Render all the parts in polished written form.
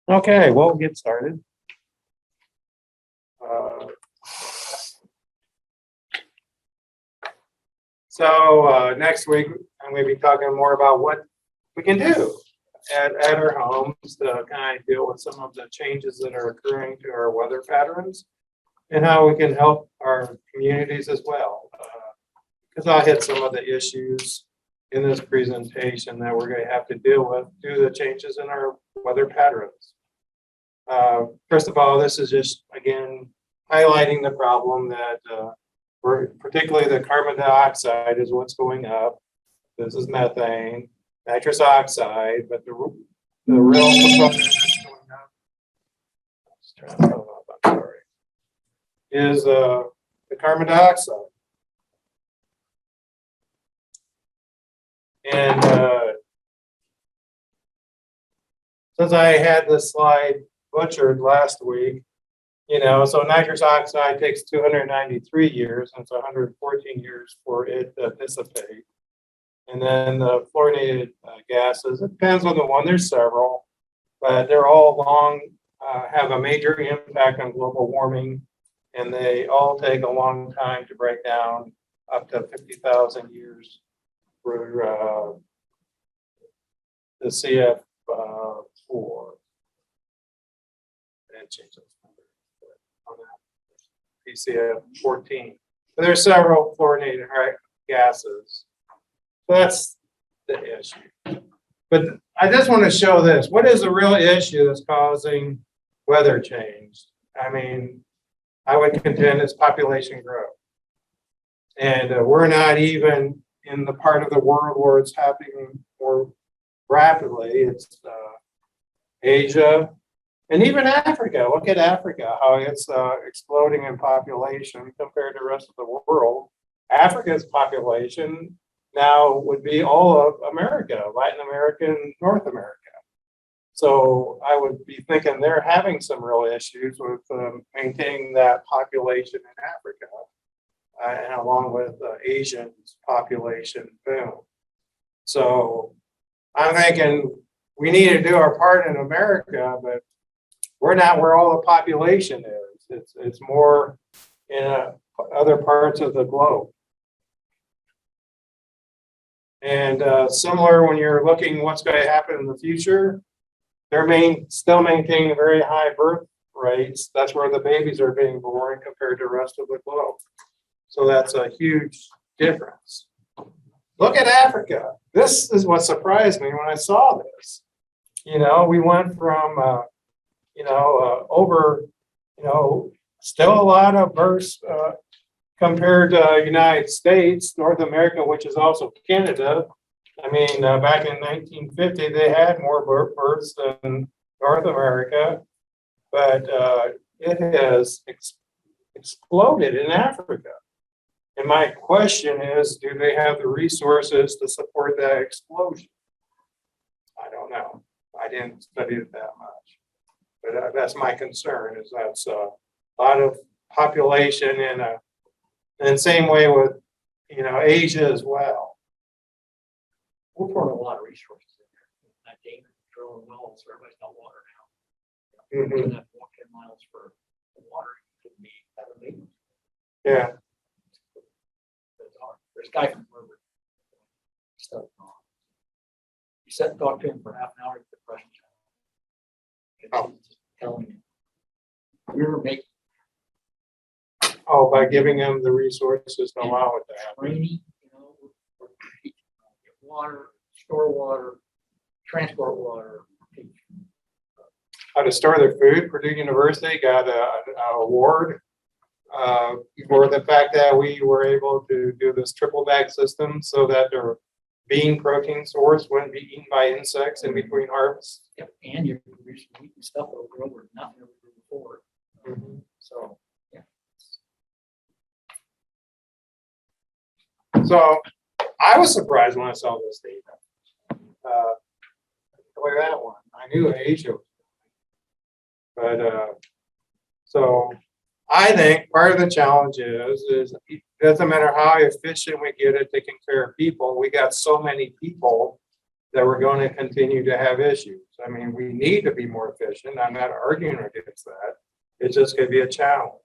Okay, we'll get started. Next week, I'm going to be talking more about what we can do at our homes to kind of deal with some of the changes that are occurring to our weather patterns and how we can help our communities as well. Because I'll hit some of the issues in this presentation that we're going to have to deal with due to the changes in our weather patterns. First of all, this is just, again, highlighting the problem that particularly the carbon dioxide is what's going up. This is methane, nitrous oxide, but the real is the carbon dioxide. And since I had this slide butchered last week, so nitrous oxide takes 293 years, and it's 114 years for it to dissipate. And then the fluorinated gases, it depends on the one, there's several, but they're all have a major impact on global warming, and they all take a long time to break down, up to 50,000 years for the CF4. And change those numbers on that. PCF14. But there's several fluorinated gases. So that's the issue. But I just want to show this. What is the real issue that's causing weather change? I mean, I would contend it's population growth. And we're not even in the part of the world where it's happening more rapidly. It's Asia and even Africa. Look at Africa, how it's exploding in population compared to the rest of the world. Africa's population now would be all of America, Latin America and North America. So I would be thinking they're having some real issues with maintaining that population in Africa, and along with Asians population boom. So I'm thinking we need to do our part in America, but we're not where all the population is. It's more in other parts of the globe. And similar when you're looking what's going to happen in the future, they're still maintaining very high birth rates. That's where the babies are being born compared to the rest of the globe. So that's a huge difference. Look at Africa. This is what surprised me when I saw this. We went from, over, still a lot of births compared to United States, North America, which is also Canada. I mean, back in 1950, they had more births than North America, but it has exploded in Africa. And my question is, do they have the resources to support that explosion? I don't know. I didn't study it that much. But that's my concern, is that's a lot of population and same way with, Asia as well. We're pouring a lot of resources in there. That David drilling wells, so everybody's got water now. Mm-hmm. You don't have to walk 10 miles for water. You can be at a meeting. Yeah. There's a guy from Robert Yoder. You sit and talk to him for half an hour, the questions. Just telling him. We were making Oh, by giving them the resources to allow it to happen. training, get water, store water, transport water. How to store their food. Purdue University got an award for the fact that we were able to do this triple bag system so that their bean protein source wouldn't be eaten by insects in between harvests. Yep, and you're producing wheat and stuff over nothing ever grew before. Mm-hmm. So, yeah. So I was surprised when I saw this data. Look at that one. I knew Asia, but so I think part of the challenge is it doesn't matter how efficient we get at taking care of people. We got so many people that we're going to continue to have issues. I mean, we need to be more efficient. I'm not arguing against that. It's just going to be a challenge.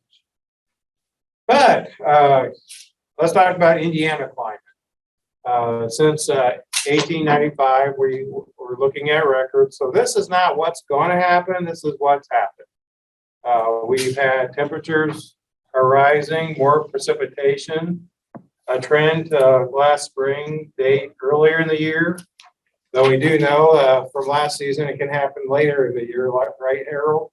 But let's talk about Indiana climate. Since 1895, we were looking at records. So this is not what's going to happen. This is what's happened. We've had temperatures are rising, more precipitation, a trend last spring date earlier in the year. Though we do know from last season, it can happen later in the year, like, right, Harold?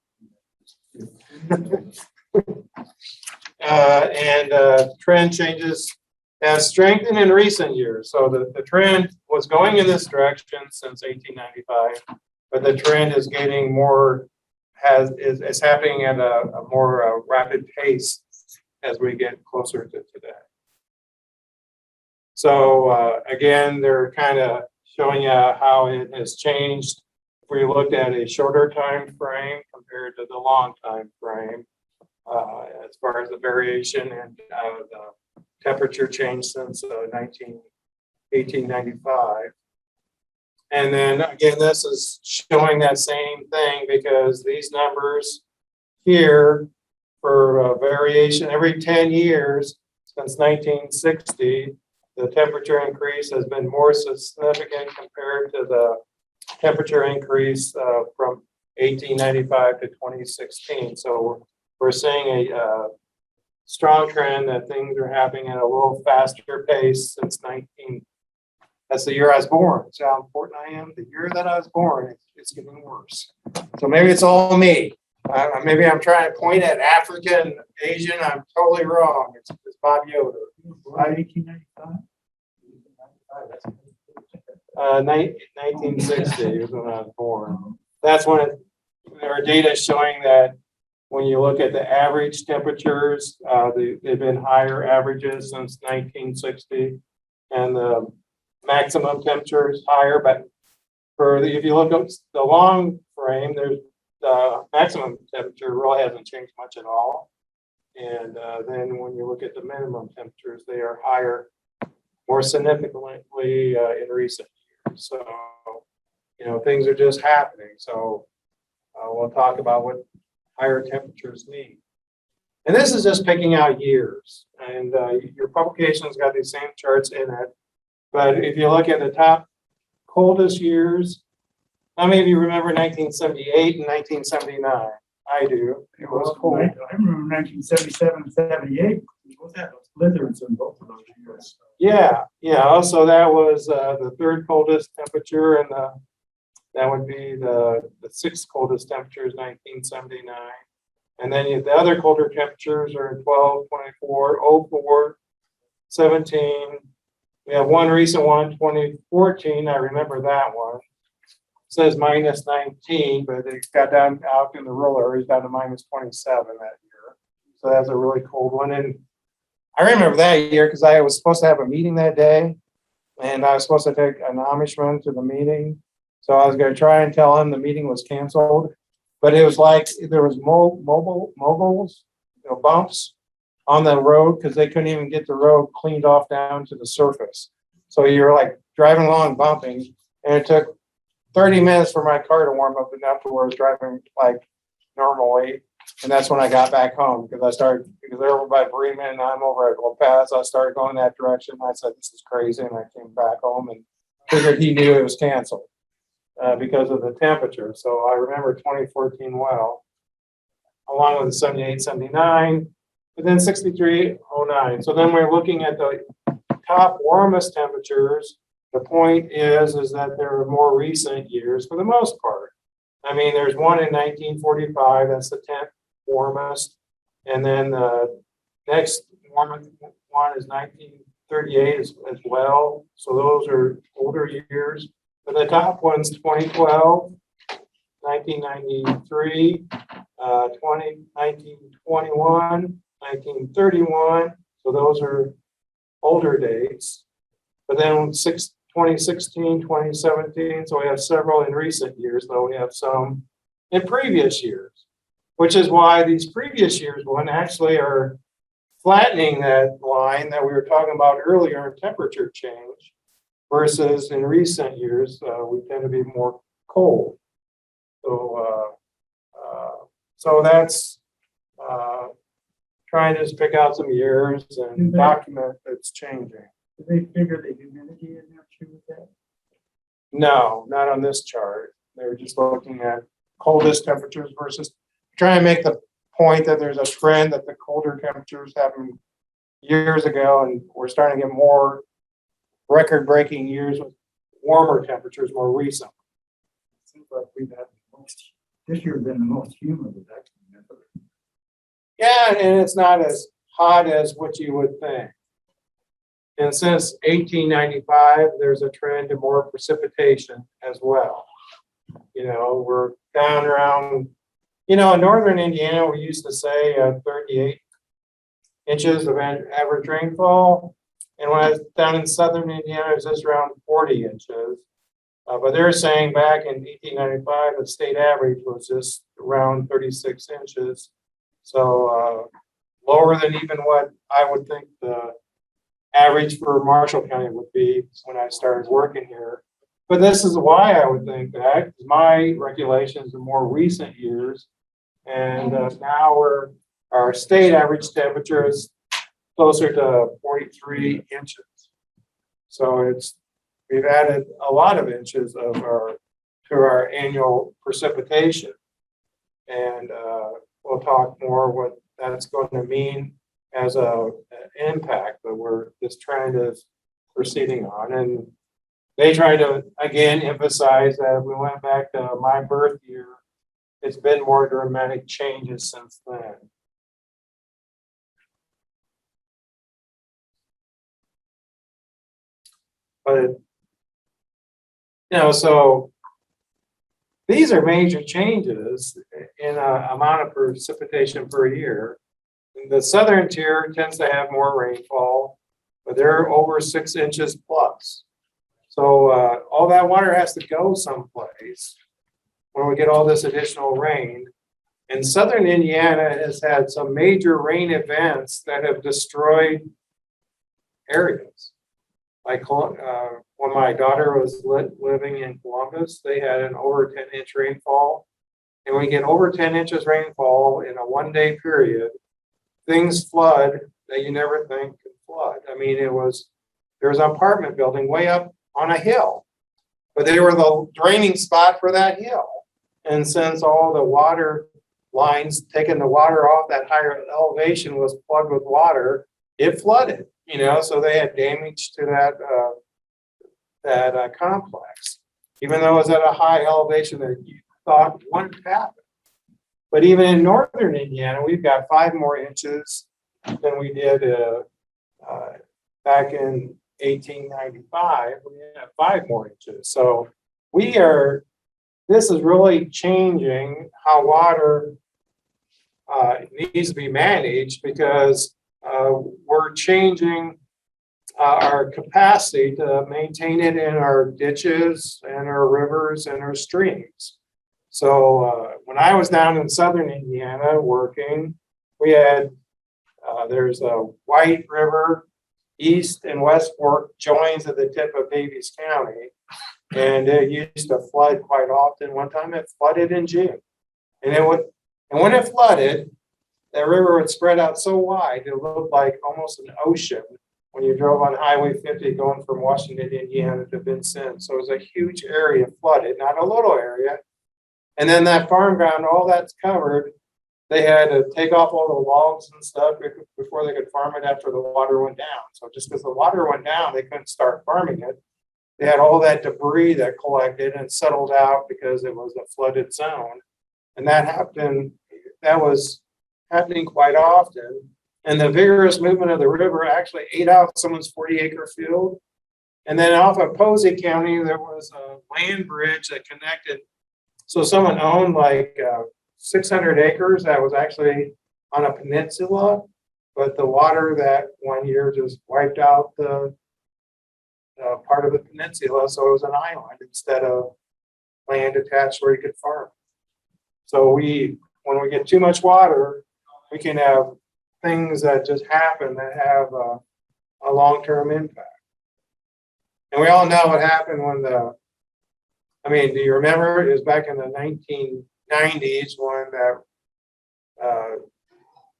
Trend changes has strengthened in recent years. So the trend was going in this direction since 1895, but the trend is getting more, is happening at a more rapid pace as we get closer to today. So again, they're kind of showing you how it has changed. If we looked at a shorter time frame compared to the long time frame, as far as the variation and the temperature change since 1895. And then again, this is showing that same thing because these numbers here for variation every 10 years since 1960, the temperature increase has been more significant compared to the temperature increase from 1895 to 2016. So we're seeing a strong trend that things are happening at a little faster pace since that's the year I was born. See how important I am? The year that I was born, it's getting worse. So maybe it's all me. Maybe I'm trying to point at African, Asian. I'm totally wrong. It's Bob Yoder. 1895? 1960 is when I was born. That's when our data is showing that when you look at the average temperatures, they've been higher averages since 1960, and the maximum temperature is higher. But if you look at the long frame, there's the maximum temperature really hasn't changed much at all. And then when you look at the minimum temperatures, they are higher more significantly in recent years. So, things are just happening. So we'll talk about what higher temperatures mean. And this is just picking out years. And your publication's got these same charts in it. But if you look at the top coldest years, how many of you remember 1978 and 1979? I do. It was cold. I remember 1977 and 78. We both had those blizzards in both of those years. Yeah. So that was the third coldest temperature, and that would be the sixth coldest temperature is 1979. And then the other colder temperatures are 12, 24, 04, 17. We have one recent one, 2014. I remember that one. It says minus 19, but it got down out in the rural areas down to minus 27 that year. So that's a really cold one. And I remember that year because I was supposed to have a meeting that day, and I was supposed to take an Amishman to the meeting. So I was going to try and tell him the meeting was canceled, but it was like there was moguls, bumps on the road because they couldn't even get the road cleaned off down to the surface. So you're like driving along bumping, and it took 30 minutes for my car to warm up enough to where I was driving like normally. And that's when I got back home because they're over by Bremen and I'm over at La Paz. I started going that direction. I said, this is crazy. And I came back home and figured he knew it was canceled because of the temperature. So I remember 2014 well, along with the 78, 79, but then 63, 09. So then we're looking at the top warmest temperatures. The point is that there are more recent years for the most part. I mean, there's one in 1945, that's the 10th warmest. And then the next warmest one is 1938 as well. So those are older years. But the top one's 2012, 1993, 1921, 1931. So those are older dates. But then 2016, 2017, so we have several in recent years, though we have some in previous years, which is why these previous years one actually are flattening that line that we were talking about earlier in temperature change. versus in recent years, we tend to be more cold. So that's trying to just pick out some years and document it's changing. Do they figure the humidity in there too with that? No, not on this chart. They're just looking at coldest temperatures versus trying to make the point that there's a trend that the colder temperatures happened years ago, and we're starting to get more record-breaking years with warmer temperatures more recent. Seems like we've had this year been the most humid of that. Yeah, and it's not as hot as what you would think. And since 1895, there's a trend to more precipitation as well. You know, we're down around, you know, in northern Indiana, we used to say 38 inches of average rainfall. And when I was down in southern Indiana, it was just around 40 inches. But they're saying back in 1895, the state average was just around 36 inches. So lower than even what I would think the average for Marshall County would be when I started working here. But this is why I would think that, because my regulations are more recent years. And now our state average temperature is closer to 43 inches. So we've added a lot of inches to our annual precipitation. And we'll talk more what that's going to mean as an impact, but this trend is proceeding on. And they try to, again, emphasize that if we went back to my birth year, it's been more dramatic changes since then. But, so these are major changes in amount of precipitation per year. The southern tier tends to have more rainfall, but they're over 6 inches plus. So all that water has to go someplace when we get all this additional rain. And southern Indiana has had some major rain events that have destroyed areas. Like when my daughter was living in Columbus, they had an over 10-inch rainfall. And when we get over 10 inches rainfall in a one-day period, things flood that you never think could flood. I mean, there was an apartment building way up on a hill, but they were the draining spot for that hill. And since all the water lines taking the water off that higher elevation was plugged with water, it flooded, so they had damage to that complex, even though it was at a high elevation that you thought wouldn't happen. But even in northern Indiana, we've got 5 more inches than we did back in 1895. We have 5 more inches. So this is really changing how water needs to be managed, because we're changing our capacity to maintain it in our ditches and our rivers and our streams. So when I was down in southern Indiana working, we had, there's a White River, East and West Fork joins at the tip of Davies County. And it used to flood quite often. One time it flooded in June. And when it flooded, the river would spread out so wide, it looked like almost an ocean when you drove on Highway 50 going from Washington, Indiana to Vincennes. So it was a huge area flooded, not a little area. And then that farm ground, all that's covered, they had to take off all the logs and stuff before they could farm it after the water went down. So just because the water went down, they couldn't start farming it. They had all that debris that collected and settled out because it was a flooded zone. And that was happening quite often. And the vigorous movement of the river actually ate out someone's 40-acre field. And then off of Posey County, there was a land bridge that connected. So someone owned like 600 acres that was actually on a peninsula, but the water that one year just wiped out the part of the peninsula, so it was an island instead of land attached where you could farm. So when we get too much water, we can have things that just happen that have a long-term impact. And we all know what happened when do you remember it was back in the 1990s when that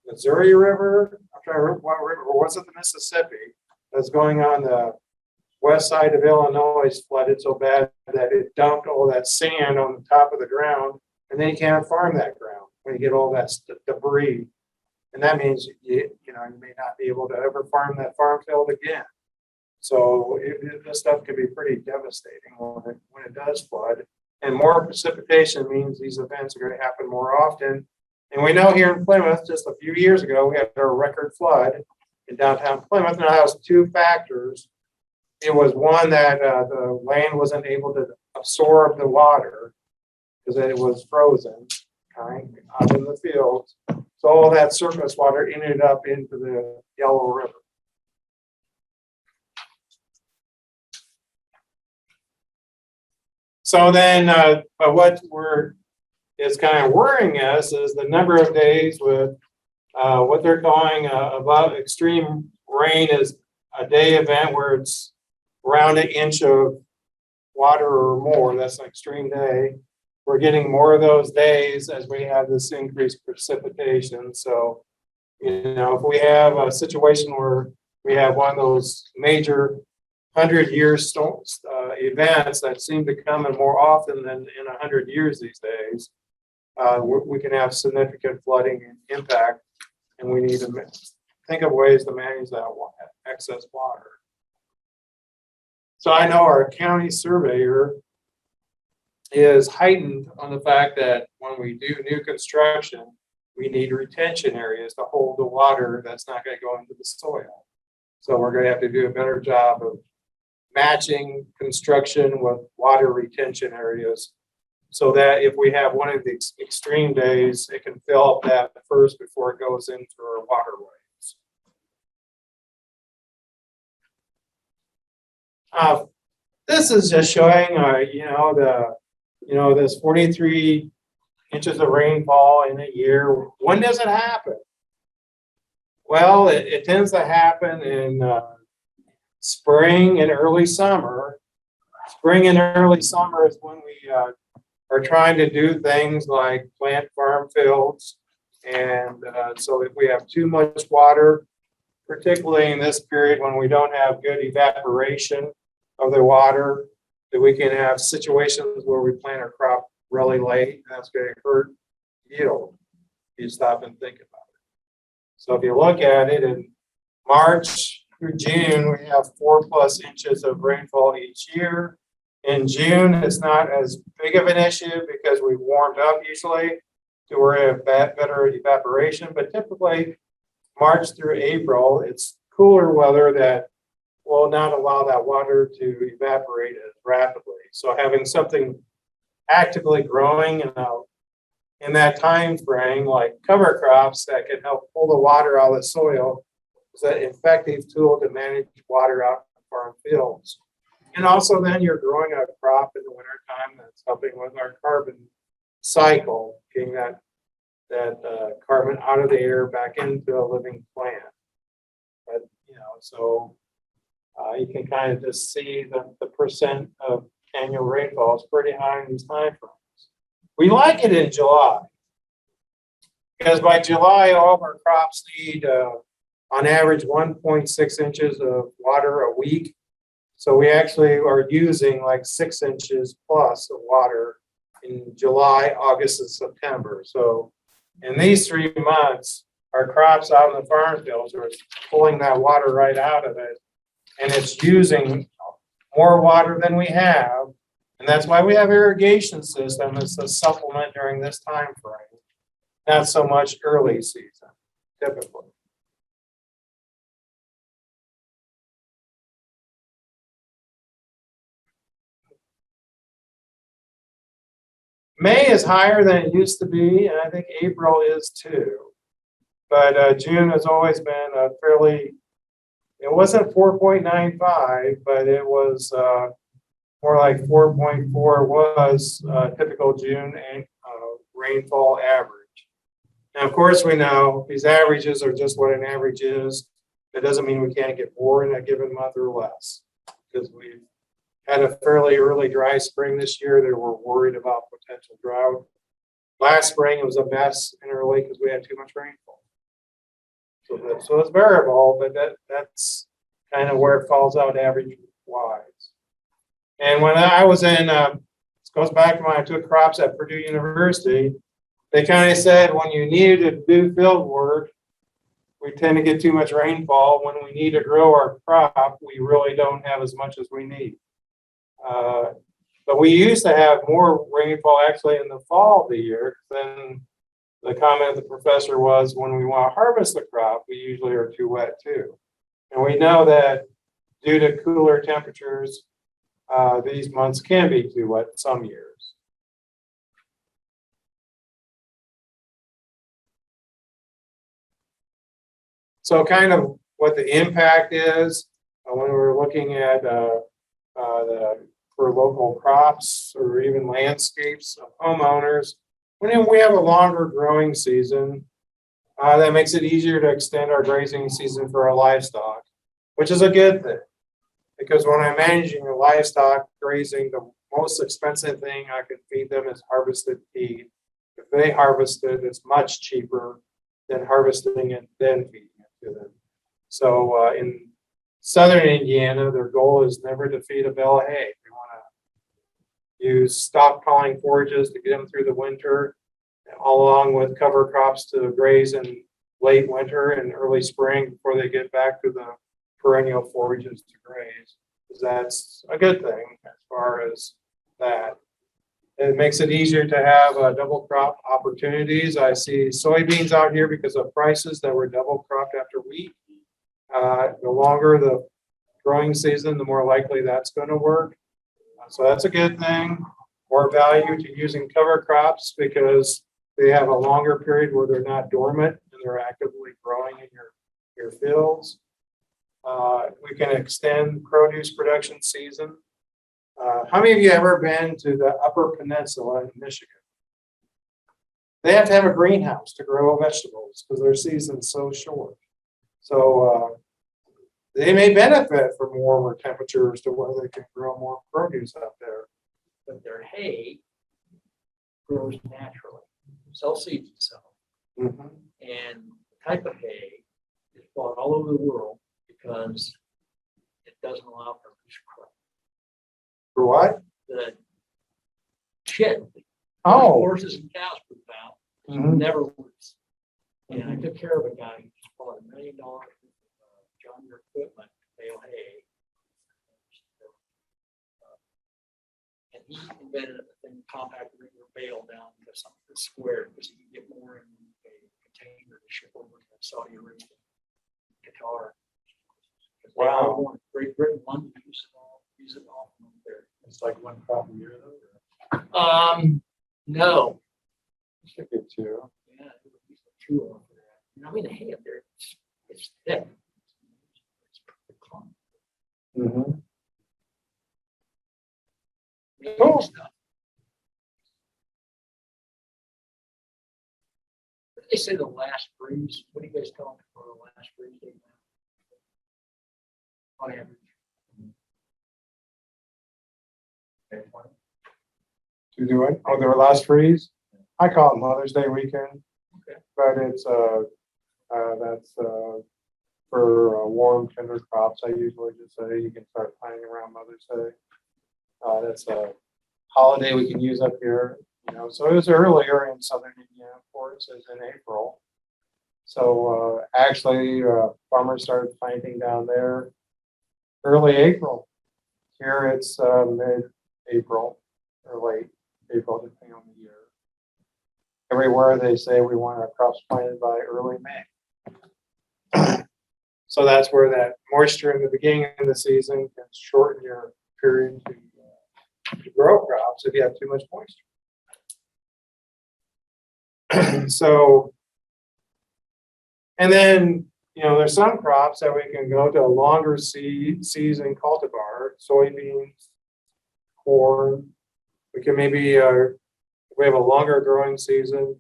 Missouri River, I'm trying to remember what river, or was it the Mississippi, that's going on the west side of Illinois flooded so bad that it dumped all that sand on the top of the ground, and then you can't farm that ground when you get all that debris. And that means you may not be able to ever farm that farm field again. So this stuff can be pretty devastating when it does flood. And more precipitation means these events are going to happen more often. And we know here in Plymouth, just a few years ago, we had a record flood in downtown Plymouth. Now, that was two factors. It was one that the land wasn't able to absorb the water because it was frozen out in the fields. So all that surface water ended up into the Yellow River. So then, what is kind of worrying us is the number of days with what they're calling above extreme rain is a day event where it's around an inch of water or more. That's an extreme day. We're getting more of those days as we have this increased precipitation. So, if we have a situation where we have one of those major 100-year storms, events that seem to come in more often than in 100 years these days, we can have significant flooding and impact, and we need to think of ways to manage that excess water. So I know our county surveyor is heightened on the fact that when we do new construction, we need retention areas to hold the water that's not going to go into the soil. So we're going to have to do a better job of matching construction with water retention areas so that if we have one of the extreme days, it can fill up that first before it goes into our waterways. This is just showing, this 43 inches of rainfall in a year. When does it happen? Well, it tends to happen in spring and early summer. Spring and early summer is when we are trying to do things like plant farm fields. And so if we have too much water, particularly in this period when we don't have good evaporation of the water, that we can have situations where we plant our crop really late, and that's going to hurt yield if you stop and think about it. So if you look at it in March through June, we have 4+ inches of rainfall each year. In June, it's not as big of an issue because we warmed up usually to where we have better evaporation, but typically March through April, it's cooler weather that will not allow that water to evaporate as rapidly. So having something actively growing in that time frame, like cover crops that can help pull the water out of the soil, is an effective tool to manage water out in farm fields. And also then you're growing a crop in the wintertime that's helping with our carbon cycle, getting that carbon out of the air back into a living plant. But, so you can kind of just see the percent of annual rainfall is pretty high in these time frames. We like it in July because by July, all of our crops need on average 1.6 inches of water a week. So we actually are using like 6 inches plus of water in July, August, and September. So in these 3 months, our crops out in the farm fields are pulling that water right out of it. And it's using more water than we have. And that's why we have irrigation system as a supplement during this time frame. Not so much early season, typically. May is higher than it used to be, and I think April is too. But June has always been a fairly, it wasn't 4.95, but it was more like 4.4 was typical June and rainfall average. Now, of course, we know these averages are just what an average is. It doesn't mean we can't get more in a given month or less, because we've had a fairly early dry spring this year. They were worried about potential drought. Last spring, it was a mess in early because we had too much rainfall. So it's variable, but that's kind of where it falls out average wise. And when I was in, this goes back to when I took crops at Purdue University, they kind of said when you needed to do field work, we tend to get too much rainfall. When we need to grow our crop, we really don't have as much as we need. But we used to have more rainfall actually in the fall of the year. Then the comment of the professor was when we want to harvest the crop, we usually are too wet too. And we know that due to cooler temperatures, these months can be too wet some years. So kind of what the impact is when we're looking at for local crops or even landscapes of homeowners, when we have a longer growing season, that makes it easier to extend our grazing season for our livestock, which is a good thing. Because when I'm managing the livestock grazing, the most expensive thing I can feed them is harvested feed. If they harvest it, it's much cheaper than harvesting it, then feeding it to them. So in southern Indiana, their goal is never to feed a bale of hay. They want to use stockpiling forages to get them through the winter, along with cover crops to graze in late winter and early spring before they get back to the perennial forages to graze. That's a good thing as far as that. It makes it easier to have double crop opportunities. I see soybeans out here because of prices that were double cropped after wheat. The longer the growing season, the more likely that's going to work. So that's a good thing. More value to using cover crops because they have a longer period where they're not dormant and they're actively growing in your fields. We can extend produce production season. How many of you ever been to the Upper Peninsula in Michigan? They have to have a greenhouse to grow vegetables because their season's so short. So they may benefit from warmer temperatures to where they can grow more produce out there. But their hay grows naturally. Self-seeds itself. Mm-hmm. And the type of hay is bought all over the world because it doesn't allow for loose crop. For what? The shit. Oh. Horses and cows poop out. Mm-hmm. Never works. And I took care of a guy who just bought $1 million John Deere equipment to bale hay. And he invented a thing, compact rigger bale down to something square because he could get more in a container to ship over to Saudi Arabia, Qatar. Wow. Great Britain wanted to use it all from there. It's like one crop a year though? No. It's a good too. Yeah, it would be two over there. You know, I mean, the hay up there, it's thick. It's perfect climate. Mm-hmm. Cool stuff. What did they say the last freeze? What do you guys call it for the last freeze day now? On average. To do it? Oh, their last freeze? I call it Mother's Day weekend. Okay. But it's that's for warm tender crops. I usually just say you can start planting around Mother's Day. That's a holiday we can use up here, you know. So it was earlier in southern Indiana, of course, as in April. So actually, farmers started planting down there early April. Here it's mid-April or late April, depending on the year. Everywhere they say we want our crops planted by early May. So that's where that moisture in the beginning of the season can shorten your period to grow crops if you have too much moisture. So, and then, you know, there's some crops that we can go to a longer season cultivar, soybeans, corn. We can maybe, if we have a longer growing season,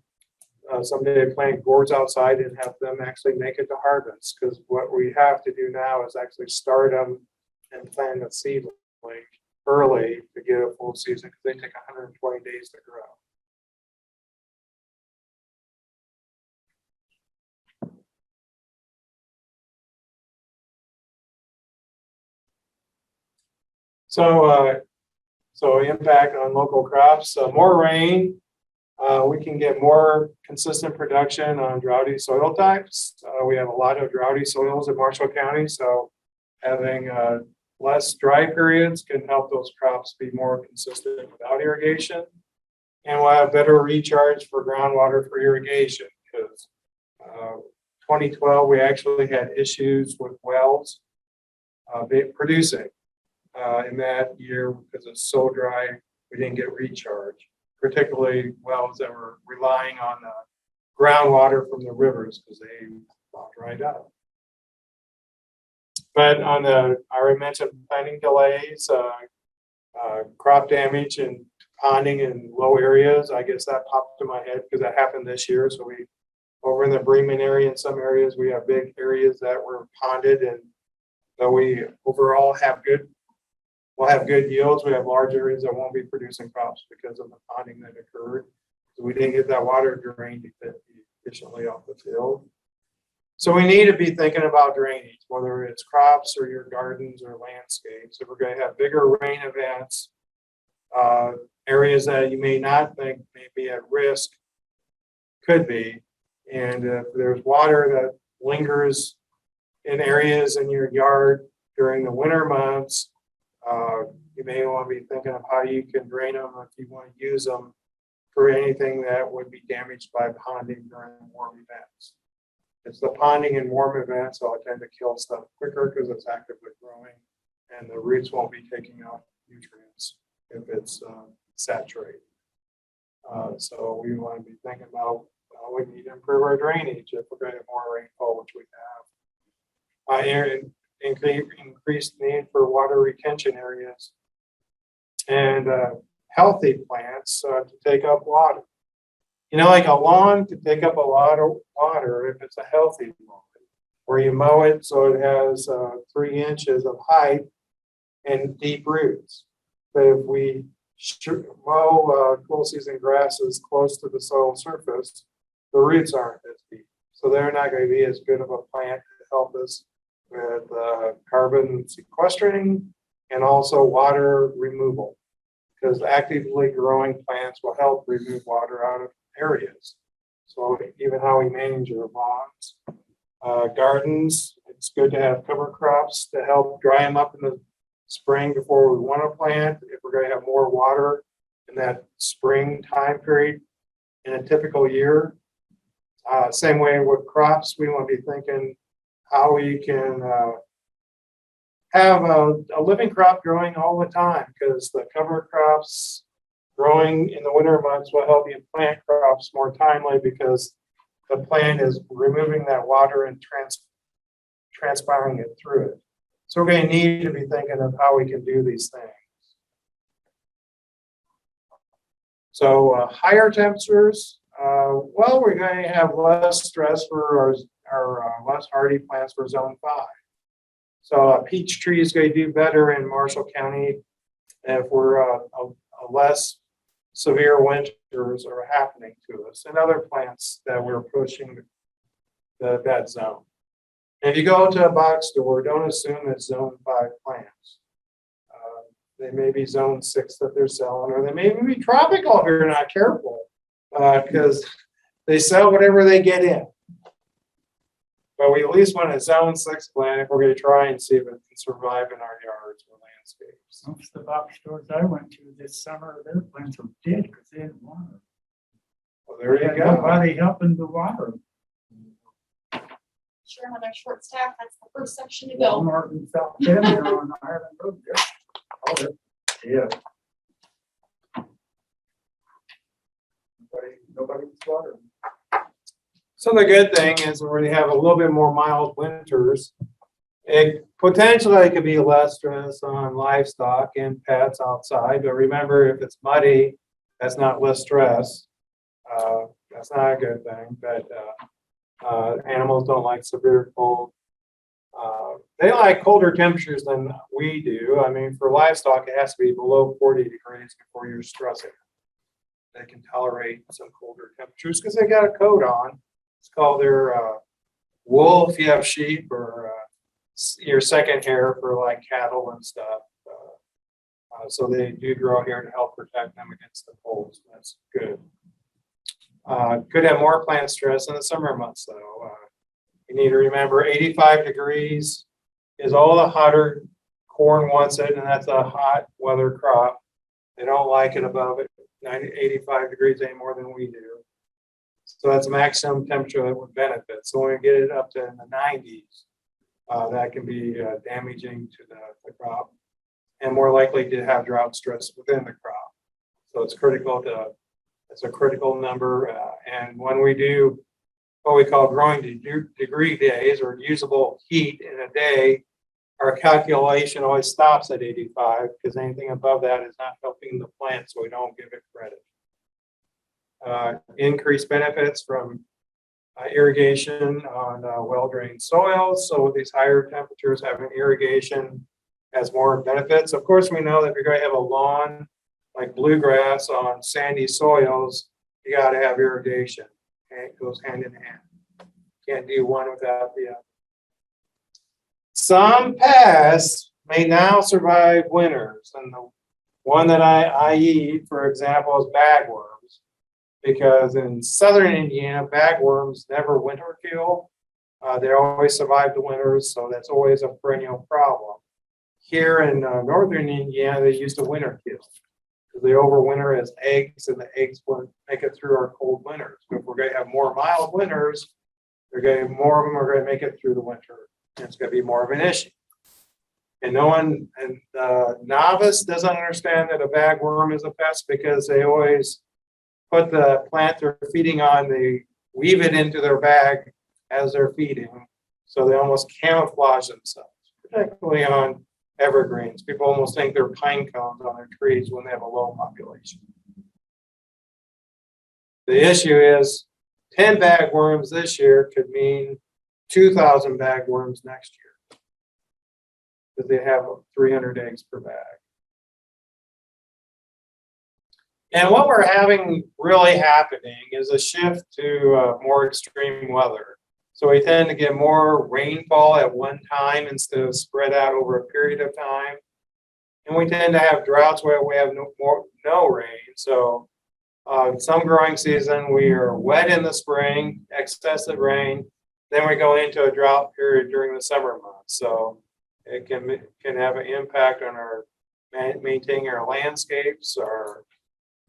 someday plant gourds outside and have them actually make it to harvest. Because what we have to do now is actually start them and plant a seedling early to get a full season because they take 120 days to grow. So impact on local crops, more rain, we can get more consistent production on droughty soil types. We have a lot of droughty soils in Marshall County, so having less dry periods can help those crops be more consistent without irrigation. And we'll have better recharge for groundwater for irrigation because 2012, we actually had issues with wells producing in that year because it's so dry, we didn't get recharge, particularly wells that were relying on groundwater from the rivers because they all dried up. But on I already mentioned planting delays, crop damage and ponding in low areas. I guess that popped to my head because that happened this year. So we, over in the Bremen area, in some areas, we have big areas that were ponded, and so we overall have we'll have good yields. We have large areas that won't be producing crops because of the ponding that occurred. So we didn't get that water drained efficiently off the field. So we need to be thinking about drainage, whether it's crops or your gardens or landscapes. If we're going to have bigger rain events, areas that you may not think may be at risk could be. And if there's water that lingers in areas in your yard during the winter months, you may want to be thinking of how you can drain them if you want to use them for anything that would be damaged by ponding during warm events. It's the ponding and warm events, so I tend to kill stuff quicker because it's actively growing and the roots won't be taking out nutrients if it's saturated. So we want to be thinking about we need to improve our drainage if we're going to have more rainfall, which we have. Increased need for water retention areas and healthy plants to take up water. You know, like a lawn could take up a lot of water if it's a healthy lawn, where you mow it so it has 3 inches of height and deep roots. But if we mow cool season grasses close to the soil surface, the roots aren't as deep. So they're not going to be as good of a plant to help us with carbon sequestering and also water removal, because actively growing plants will help remove water out of areas. So even how we manage our lawns, gardens, it's good to have cover crops to help dry them up in the spring before we want to plant. If we're going to have more water in that spring time period in a typical year. Same way with crops, we want to be thinking how we can have a living crop growing all the time, because the cover crops growing in the winter months will help you plant crops more timely because the plant is removing that water and transpiring it through it. So we're going to need to be thinking of how we can do these things. So higher temperatures, well, we're going to have less stress for our less hardy plants for zone 5. So a peach tree is going to do better in Marshall County if we're a less severe winters are happening to us, and other plants that we're pushing that zone. And if you go to a box store, don't assume it's zone 5 plants. They may be zone 6 that they're selling, or they may even be tropical if you're not careful, because they sell whatever they get in. But we at least want a zone 6 plant if we're going to try and see if it can survive in our yards or landscapes. Most of the box stores I went to this summer, their plants were dead because they didn't water. Well, there you go. Nobody helping to water. Sure, when they're short staffed, that's the first section to go. Walmart in South Bend, they're on Ireland Road there. Oh, yeah. Nobody's watering. So the good thing is when we have a little bit more mild winters, it potentially could be less stress on livestock and pets outside. But remember, if it's muddy, that's not less stress. That's not a good thing. But animals don't like severe cold. They like colder temperatures than we do. I mean, for livestock, it has to be below 40 degrees before you're stressing. They can tolerate some colder temperatures because they got a coat on. It's called their wool if you have sheep, or your second hair for like cattle and stuff. So they do grow here to help protect them against the cold. So that's good. Could have more plant stress in the summer months though. You need to remember 85 degrees is all the hotter corn wants it, and that's a hot weather crop. They don't like it above 85 degrees any more than we do. So that's maximum temperature that would benefit. So when we get it up to in the 90s, that can be damaging to the crop and more likely to have drought stress within the crop. So it's it's a critical number. And when we do what we call growing degree days or usable heat in a day, our calculation always stops at 85 because anything above that is not helping the plant, so we don't give it credit. Increased benefits from irrigation on well-drained soils. So with these higher temperatures, having irrigation has more benefits. Of course, we know that if you're going to have a lawn like bluegrass on sandy soils, you got to have irrigation. Okay? It goes hand in hand. Can't do one without the other. Some pests may now survive winters, and the one that I eat, for example, is bagworms, because in southern Indiana, bagworms never winter kill. They always survive the winters, so that's always a perennial problem. Here in northern Indiana, they used to winter kill because they overwinter as eggs, and the eggs won't make it through our cold winters. But if we're going to have more mild winters, more of them are going to make it through the winter. It's going to be more of an issue. And no one, and novice doesn't understand that a bagworm is a pest because they always put the plant they're feeding on, they weave it into their bag as they're feeding. So they almost camouflage themselves, particularly on evergreens. People almost think they're pine cones on their trees when they have a low population. The issue is 10 bagworms this year could mean 2,000 bagworms next year, because they have 300 eggs per bag. And what we're having really happening is a shift to more extreme weather. So we tend to get more rainfall at one time instead of spread out over a period of time. And we tend to have droughts where we have no rain. So some growing season, we are wet in the spring, excessive rain. Then we go into a drought period during the summer months. So it can have an impact on our maintaining our landscapes, our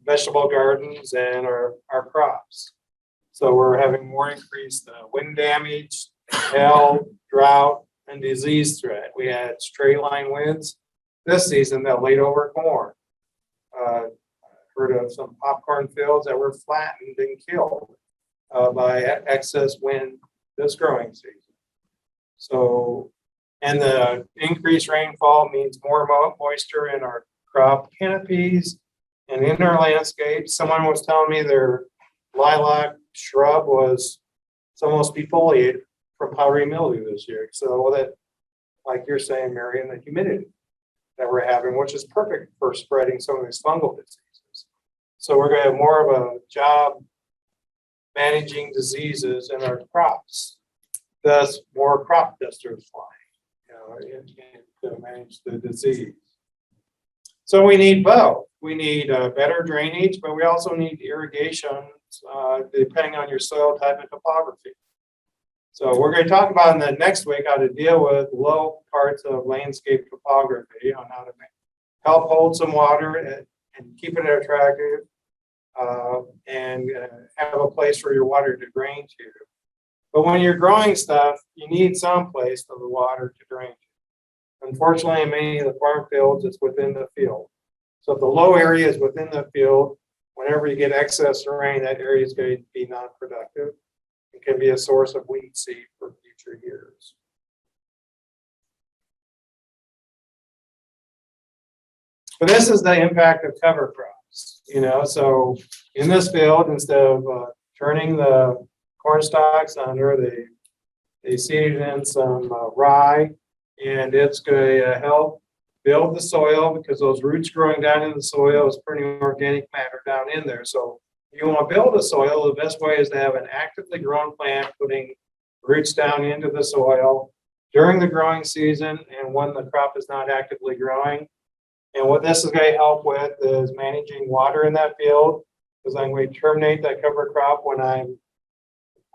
vegetable gardens, and our crops. So we're having more increased wind damage, hail, drought, and disease threat. We had straight line winds this season that laid over corn. Heard of some popcorn fields that were flattened and killed by excess wind this growing season. So, and the increased rainfall means more moisture in our crop canopies and in our landscapes. Someone was telling me their lilac shrub was almost defoliated from powdery mildew this year. So that, like you're saying, Mary, and the humidity that we're having, which is perfect for spreading some of these fungal diseases. So we're going to have more of a job managing diseases in our crops. Thus, more crop dusters flying, to manage the disease. So we need both. We need better drainage, but we also need irrigation, depending on your soil type and topography. So we're going to talk about in the next week how to deal with low parts of landscape topography, on how to help hold some water and keep it attractive, and have a place for your water to drain to. But when you're growing stuff, you need some place for the water to drain to. Unfortunately, in many of the farm fields, it's within the field. So if the low area is within the field, whenever you get excess rain, that area is going to be non-productive. It can be a source of weed seed for future years. But this is the impact of cover crops. So in this field, instead of turning the corn stalks under, they They seeded in some rye, and it's going to help build the soil because those roots growing down in the soil is pretty organic matter down in there. So if you want to build the soil, the best way is to have an actively grown plant putting roots down into the soil during the growing season and when the crop is not actively growing. And what this is going to help with is managing water in that field, because I'm going to terminate that cover crop when I'm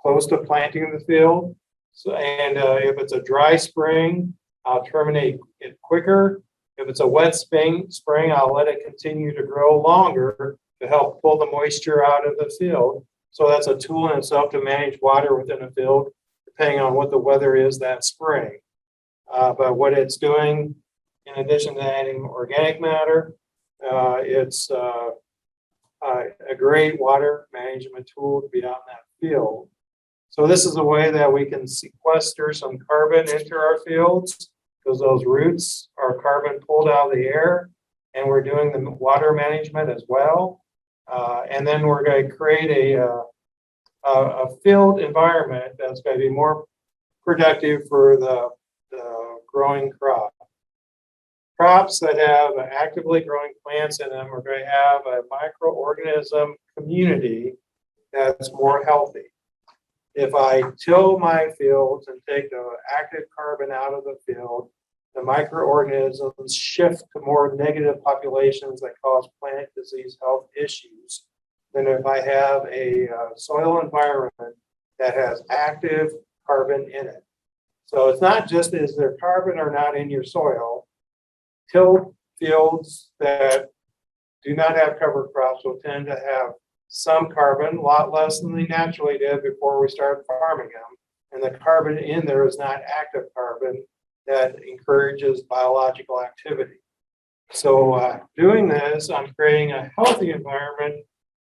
close to planting the field. So, and if it's a dry spring, I'll terminate it quicker. If it's a wet spring, I'll let it continue to grow longer to help pull the moisture out of the field. So that's a tool in itself to manage water within a field, depending on what the weather is that spring. But what it's doing, in addition to adding organic matter, it's a great water management tool to be out in that field. So this is a way that we can sequester some carbon into our fields, because those roots are carbon pulled out of the air, and we're doing the water management as well. And then we're going to create a field environment that's going to be more productive for the growing crop. Crops that have actively growing plants in them are going to have a microorganism community that's more healthy. If I till my fields and take the active carbon out of the field, the microorganisms shift to more negative populations that cause plant disease health issues than if I have a soil environment that has active carbon in it. So it's not just is there carbon or not in your soil. Tilled fields that do not have cover crops will tend to have some carbon, a lot less than they naturally did before we started farming them. And the carbon in there is not active carbon that encourages biological activity. So doing this, I'm creating a healthy environment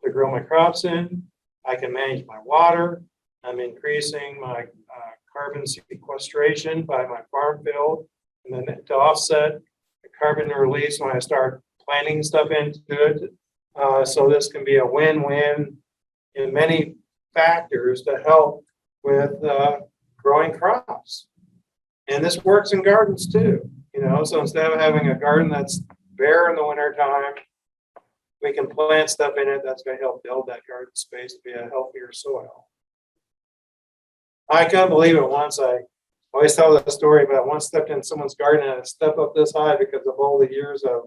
to grow my crops in. I can manage my water. I'm increasing my carbon sequestration by my farm field. And then to offset the carbon release when I start planting stuff into it. So this can be a win-win in many factors to help with growing crops. And this works in gardens too, so instead of having a garden that's bare in the wintertime, we can plant stuff in it that's going to help build that garden space to be a healthier soil. I can't believe it once. I always tell that story, but I once stepped in someone's garden and I stepped up this high because of all the years of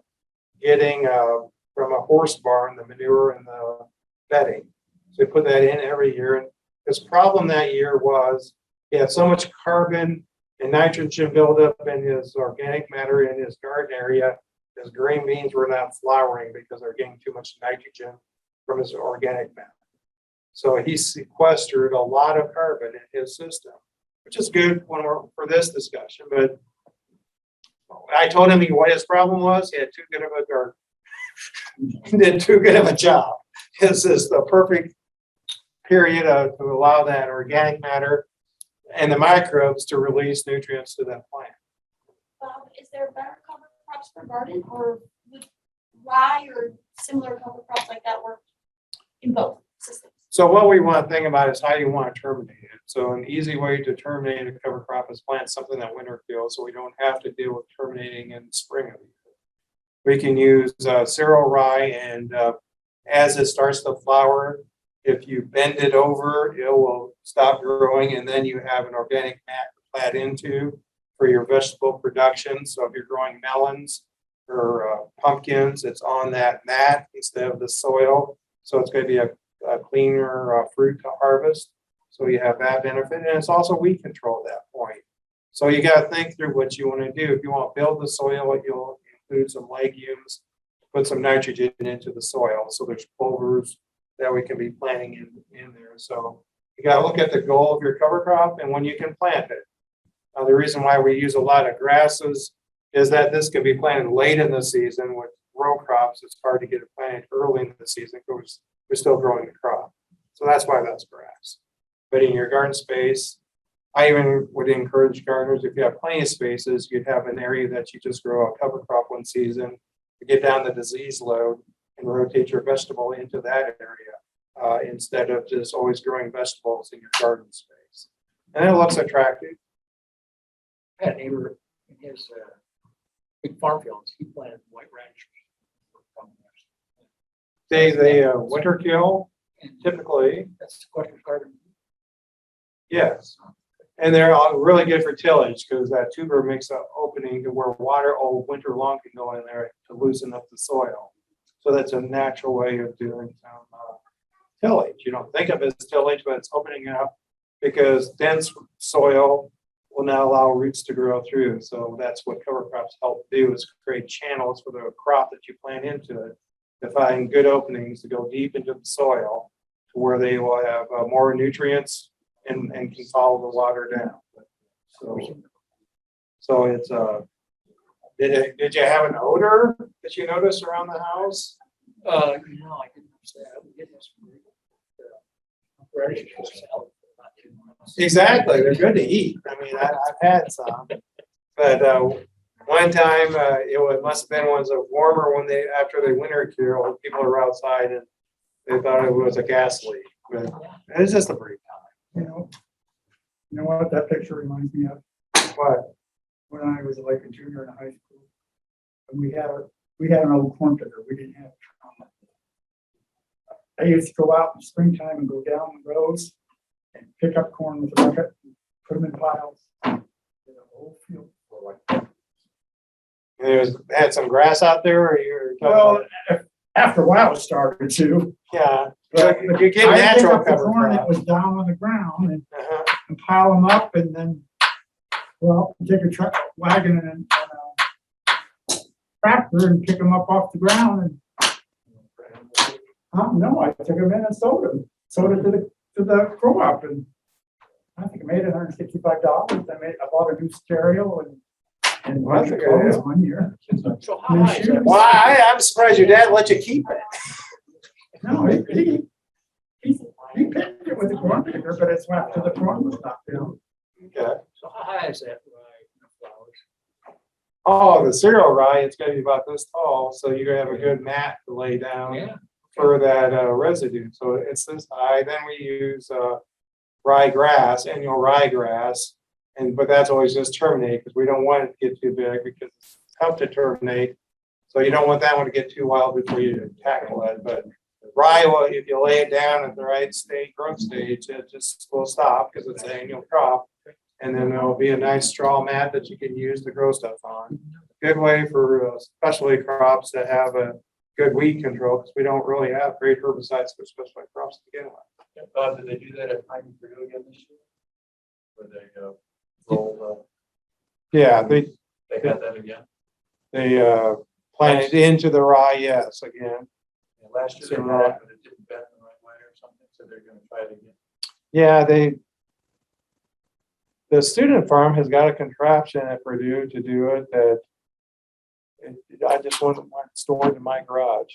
getting from a horse barn the manure and the bedding. So we put that in every year. And his problem that year was he had so much carbon and nitrogen buildup in his organic matter in his garden area. His green beans were not flowering because they're getting too much nitrogen from his organic matter. So he sequestered a lot of carbon in his system, which is good for this discussion. But I told him what his problem was. He had too good of a garden. He did too good of a job. This is the perfect period to allow that organic matter and the microbes to release nutrients to that plant. Is there better cover crops for garden, or would rye or similar cover crops like that work in both systems? So what we want to think about is how you want to terminate it. So an easy way to terminate a cover crop is plant something that winter kills, so we don't have to deal with terminating in the spring of the year. We can use cereal rye, and as it starts to flower, if you bend it over, it will stop growing, and then you have an organic mat to plant into for your vegetable production. So if you're growing melons or pumpkins, it's on that mat instead of the soil. So it's going to be a cleaner fruit to harvest. So you have that benefit, and it's also weed control at that point. So you got to think through what you want to do. If you want to build the soil, you'll include some legumes, put some nitrogen into the soil. So there's pulvers that we can be planting in there. So you got to look at the goal of your cover crop and when you can plant it. The reason why we use a lot of grasses is that this can be planted late in the season. With row crops, it's hard to get it planted early in the season because we're still growing the crop. So that's why that's grass. But in your garden space, I even would encourage gardeners, if you have plenty of spaces, you'd have an area that you just grow a cover crop one season to get down the disease load and rotate your vegetable into that area instead of just always growing vegetables in your garden space. And it looks attractive. I had a neighbor in his big farm fields, he planted white radish. They winter kill And typically, that's the question, carbon. yes. And they're all really good for tillage because that tuber makes an opening to where water all winter long can go in there to loosen up the soil. So that's a natural way of doing some tillage. You don't think of it as tillage, but it's opening it up because dense soil will not allow roots to grow through. So that's what cover crops help do, is create channels for the crop that you plant into it to find good openings to go deep into the soil to where they will have more nutrients and can follow the water down. So it's did you have an odor that you noticed around the house? No, I didn't say that. We did have some radishes for salad, but not too much. Exactly, they're good to eat. I mean, I've had some, but one time it must have been was a warmer when after the winter cure, people were outside and they thought it was a gas leak, but it's just a brief time. You know what that picture reminds me of? But When I was like a junior in high school. And we had an old corn picker, we didn't have. I used to go out in springtime and go down the rows and pick up corn with a bucket, and put them in piles. The whole field full like that. had some grass out there, or you're Well, after a while it started to. yeah, But you get I pick natural up the cover corn that crop. was down on the ground Uh-huh. and pile them up and then, well, take a truck wagon and a tractor and pick them up off the ground and, no, I took them in and sold it to the co-op and I think I made $165. I bought a new stereo and Well, that's a good clothes deal. one year. So how high is that? Well, I'm surprised your dad let you keep it. No, he picked it with the corn picker, but it's after the corn was knocked down. Okay. So how high is that flowers? Oh, the cereal rye, it's gonna be about this tall, so you're gonna have a good mat to lay down Yeah. for that residue. So it's this high. Then we use rye grass, annual rye grass, but that's always just terminate because we don't want it to get too big because it's tough to terminate. So you don't want that one to get too wild before you tackle it. But rye, well, if you lay it down at the right growth stage, it just will stop because it's an annual crop. And then there'll be a nice straw mat that you can use to grow stuff on. Good way for specialty crops that have a good weed control because we don't really have great herbicides for specialty crops to begin with. Bob, did they do that at Purdue again this year? Where they rolled, Yeah, they had that again? they planted into the rye, yes, again. Yeah, last year they had it, but it didn't bend the right way or something, so they're gonna try it again. Yeah, the student farm has got a contraption at Purdue to do it that I just want it stored in my garage.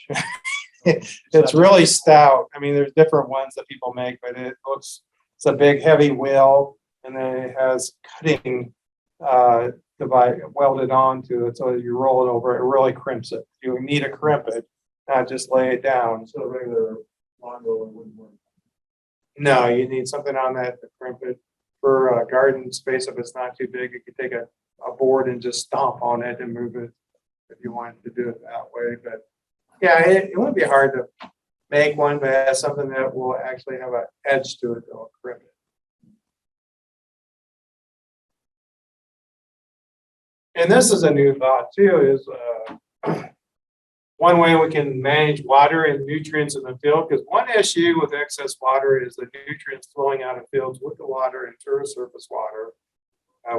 It's really stout. I mean, there's different ones that people make, but it's a big heavy wheel and then it has cutting device welded onto it. So as you roll it over, it really crimps it. You need to crimp it, not just lay it down. So a regular lawn roller wouldn't work. No, you need something on that to crimp it. For garden space, if it's not too big, you could take a board and just stomp on it and move it if you wanted to do it that way. But yeah, it wouldn't be hard to make one, but it has something that will actually have an edge to it that will crimp it. And this is a new thought too, is one way we can manage water and nutrients in the field, because one issue with excess water is the nutrients flowing out of fields with the water and through surface water.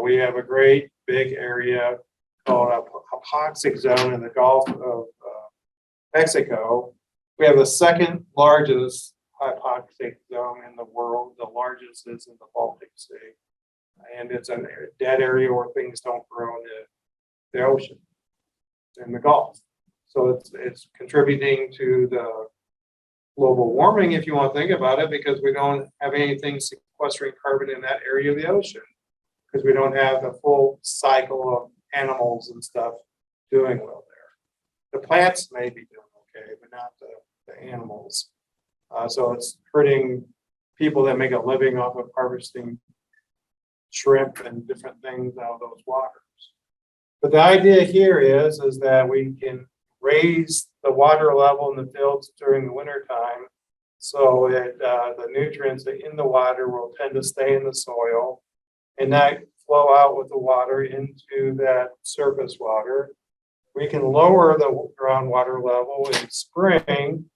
We have a great big area called a Hypoxic Zone in the Gulf of Mexico. We have the second largest hypoxic zone in the world. The largest is in the Baltic Sea. And it's a dead area where things don't grow in the ocean, in the Gulf. So it's contributing to the global warming, if you want to think about it, because we don't have anything sequestering carbon in that area of the ocean, because we don't have the full cycle of animals and stuff doing well there. The plants may be doing okay, but not the animals. So it's hurting people that make a living off of harvesting shrimp and different things out of those waters. But the idea here is that we can raise the water level in the fields during the winter time so that the nutrients in the water will tend to stay in the soil and not flow out with the water into that surface water. We can lower the groundwater level in spring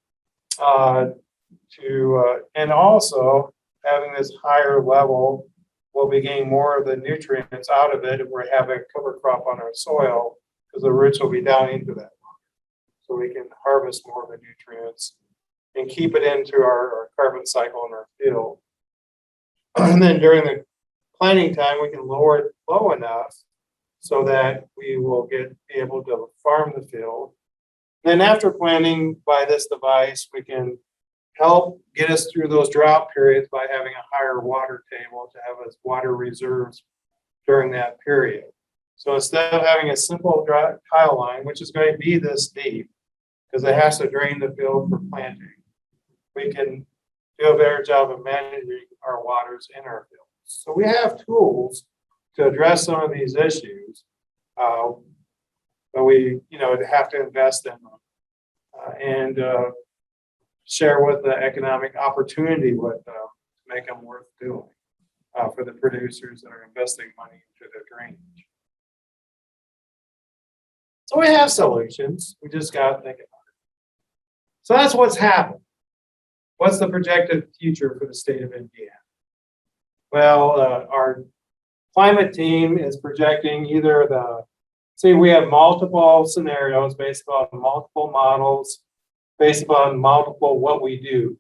and also having this higher level, we'll be getting more of the nutrients out of it if we're having a cover crop on our soil because the roots will be down into that. So we can harvest more of the nutrients and keep it into our carbon cycle in our field. And then during the planting time, we can lower it low enough so that we will be able to farm the field. Then after planting by this device, we can help get us through those drought periods by having a higher water table to have us water reserves during that period. So instead of having a simple tile line, which is going to be this deep, because it has to drain the field for planting, we can do a better job of managing our waters in our fields. So we have tools to address some of these issues, but we, have to invest in them and share what the economic opportunity would make them worth doing for the producers that are investing money into their drainage. So we have solutions. We just got to think about it. So that's what's happened. What's the projected future for the state of Indiana? Well, our climate team is projecting we have multiple scenarios based on multiple models, based upon multiple what we do.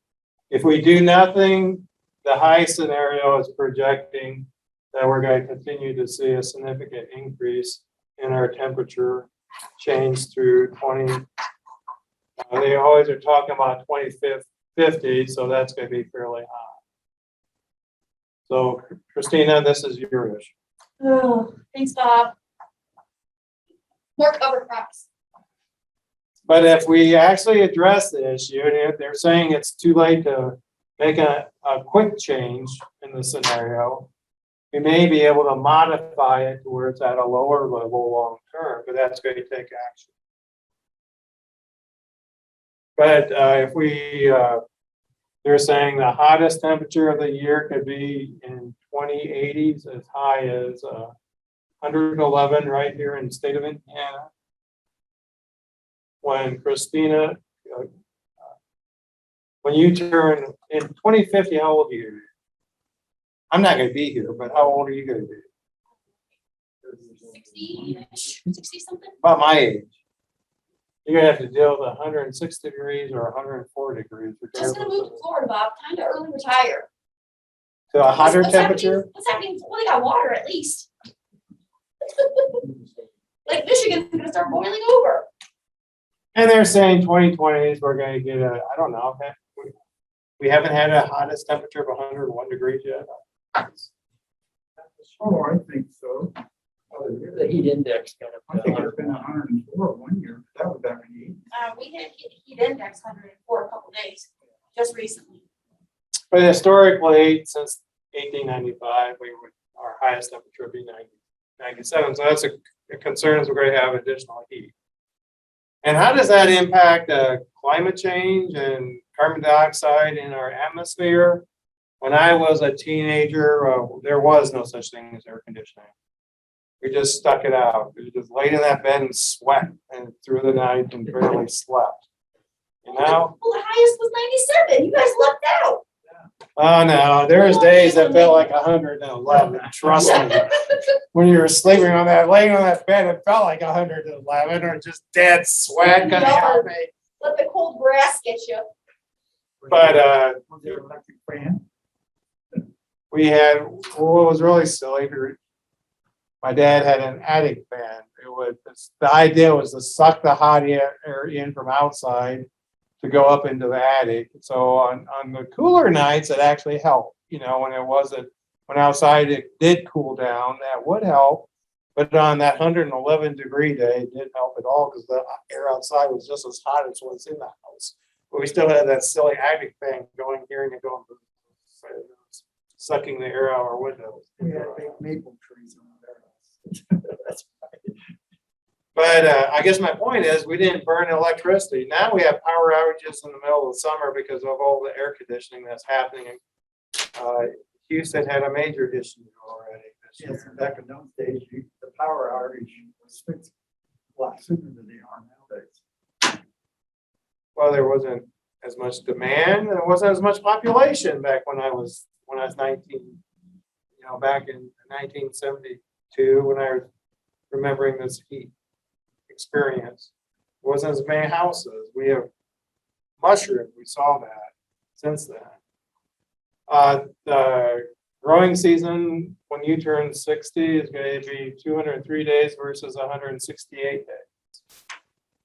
If we do nothing, the high scenario is projecting that we're going to continue to see a significant increase in our temperature change through 20. They always are talking about 2050, so that's going to be fairly high. So, Christina, this is your issue. Oh, thanks, Bob. More cover crops. But if we actually address the issue, and if they're saying it's too late to make a quick change in the scenario, we may be able to modify it to where it's at a lower level long term, but that's going to take action. But if they're saying the hottest temperature of the year could be in 2080s as high as 111 right here in the state of Indiana. When Christina, when you turn in 2050, how old are you? I'm not going to be here, but how old are you going to be? 60 something. About my age. You're going to have to deal with 106 degrees or 104 degrees. Just gonna move to Florida, Bob. Time to early retire. To a hotter What's temperature? What's happening? Well, they got water at least. Like Michigan's gonna start boiling over. And they're saying 2020s, we're going to get I don't know. We haven't had a hottest temperature of 101 degrees yet. Oh, I think so. The heat index got up I to think 100. it's been 104 one year. That was back in the 80s. We had heat index 104 a couple days, just recently. But historically, since 1895, our highest temperature would be 97. So that's a concern is we're going to have additional heat. And how does that impact climate change and carbon dioxide in our atmosphere? When I was a teenager, there was no such thing as air conditioning. We just stuck it out. We just laid in that bed and sweat and through the night and barely slept. You know? Well, the highest was 97. You guys lucked out. Oh no, there was days that felt like 111. Trust me. When you were sleeping on that, laying on that bed, it felt like 111 or just dead sweat coming out of me. Let the cold grass get you. But Was there an electric fan? we had what was really silly. My dad had an attic fan. The idea was to suck the hot air in from outside to go up into the attic. So on the cooler nights, it actually helped. When outside it did cool down, that would help. But on that 111 degree day, it didn't help at all because the air outside was just as hot as what's in the house. But we still had that silly attic fan going here and going. sucking the air out our windows. We had big maple trees on there. That's right. But I guess my point is, we didn't burn electricity. Now we have power outages in the middle of the summer because of all the air conditioning that's happening. Houston had a major issue already this Yes, year. back in those days, the power outage was fixed a lot sooner than they are nowadays. Well, there wasn't as much demand, and there wasn't as much population back when I was 19. You know, back in 1972, when I was remembering this heat experience, there wasn't as many houses. We have mushroomed. We saw that since then. The growing season when you turn 60 is going to be 203 days versus 168 days.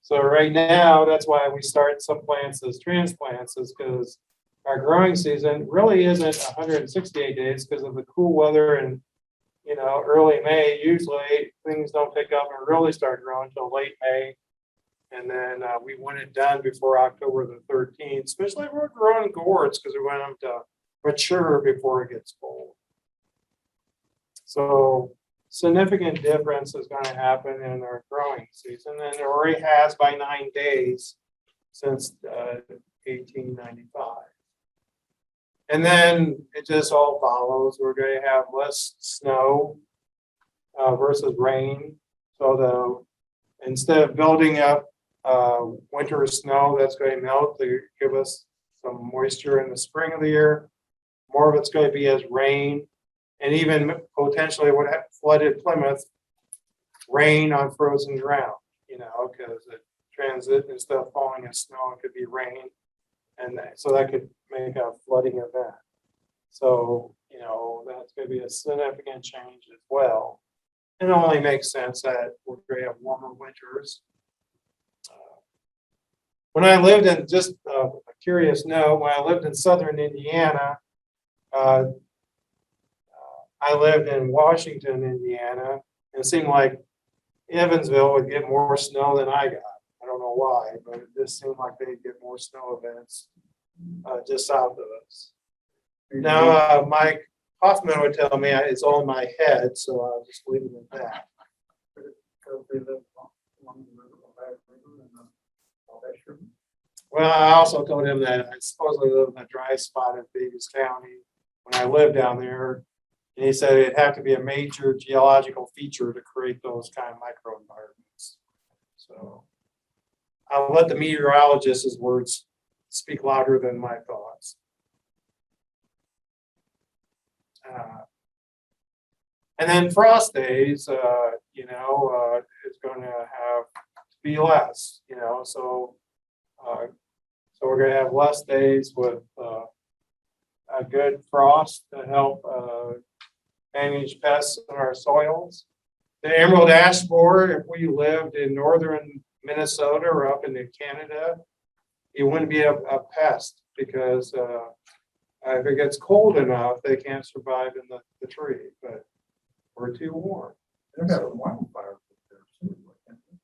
So right now, that's why we start some plants as transplants, is because our growing season really isn't 168 days because of the cool weather and, you know, early May. Usually things don't pick up and really start growing until late May. And then we want it done before October the 13th, especially if we're growing gourds because we want them to mature before it gets cold. So significant difference is going to happen in our growing season, and it already has by 9 days since 1895. And then it just all follows. We're going to have less snow versus rain. So instead of building up winter snow that's going to melt to give us some moisture in the spring of the year, more of it's going to be as rain, and even potentially what flooded Plymouth, rain on frozen ground, you know, because the transit, instead of falling as snow, it could be rain. And so that could make a flooding event. So, you know, that's going to be a significant change as well. And it only makes sense that we're going to have warmer winters. When I lived in, just a curious note, when I lived in southern Indiana, I lived in Washington, Indiana, and it seemed like Evansville would get more snow than I got. I don't know why, but it just seemed like they'd get more snow events just south of us. Now, Mike Hoffman would tell me it's all in my head, so I'll just leave it at that. Because they live along the river, and all that sugar. Well, I also told him that I supposedly live in a dry spot in Davis County when I lived down there. And he said it'd have to be a major geological feature to create those kind of microenvironments. So I'll let the meteorologist's words speak louder than my thoughts. And then frost days, you know, it's going to have to be less, you know, so we're going to have less days with a good frost to help manage pests in our soils. The emerald ash borer, if we lived in northern Minnesota or up into Canada, it wouldn't be a pest because if it gets cold enough, they can't survive in the tree, but we're too warm. They've got a wildfire up there too. I can't think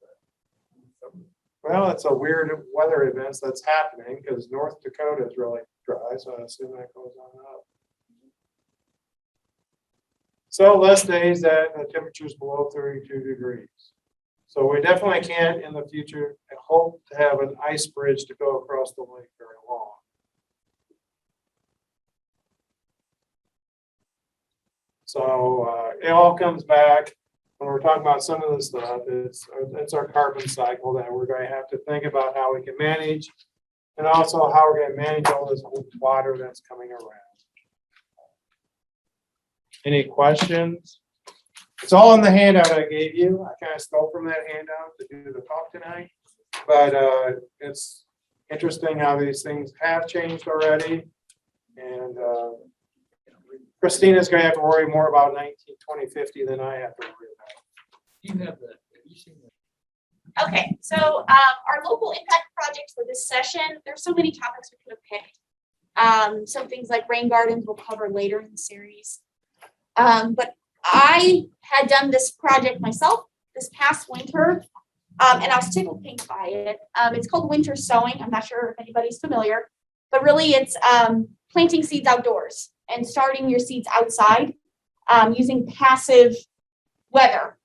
of that. Well, it's a weird weather events that's happening because North Dakota is really dry, so I assume that goes on up. So less days that the temperature's below 32 degrees. So we definitely can't in the future hope to have an ice bridge to go across the lake very long. So it all comes back when we're talking about some of this stuff. It's our carbon cycle that we're going to have to think about how we can manage, and also how we're going to manage all this water that's coming around. Any questions? It's all in the handout I gave you. I kind of stole from that handout to do the talk tonight, but it's interesting how these things have changed already. And Christina's going to have to worry more about 2050 than I have to worry about. You have that, have you seen that? Okay, so our local impact projects for this session, there's so many topics we could have picked. Some things like rain gardens we'll cover later in the series. But I had done this project myself this past winter, and I was tickled pink by it. It's called winter sowing. I'm not sure if anybody's familiar, but really it's planting seeds outdoors. and starting your seeds outside using passive weather.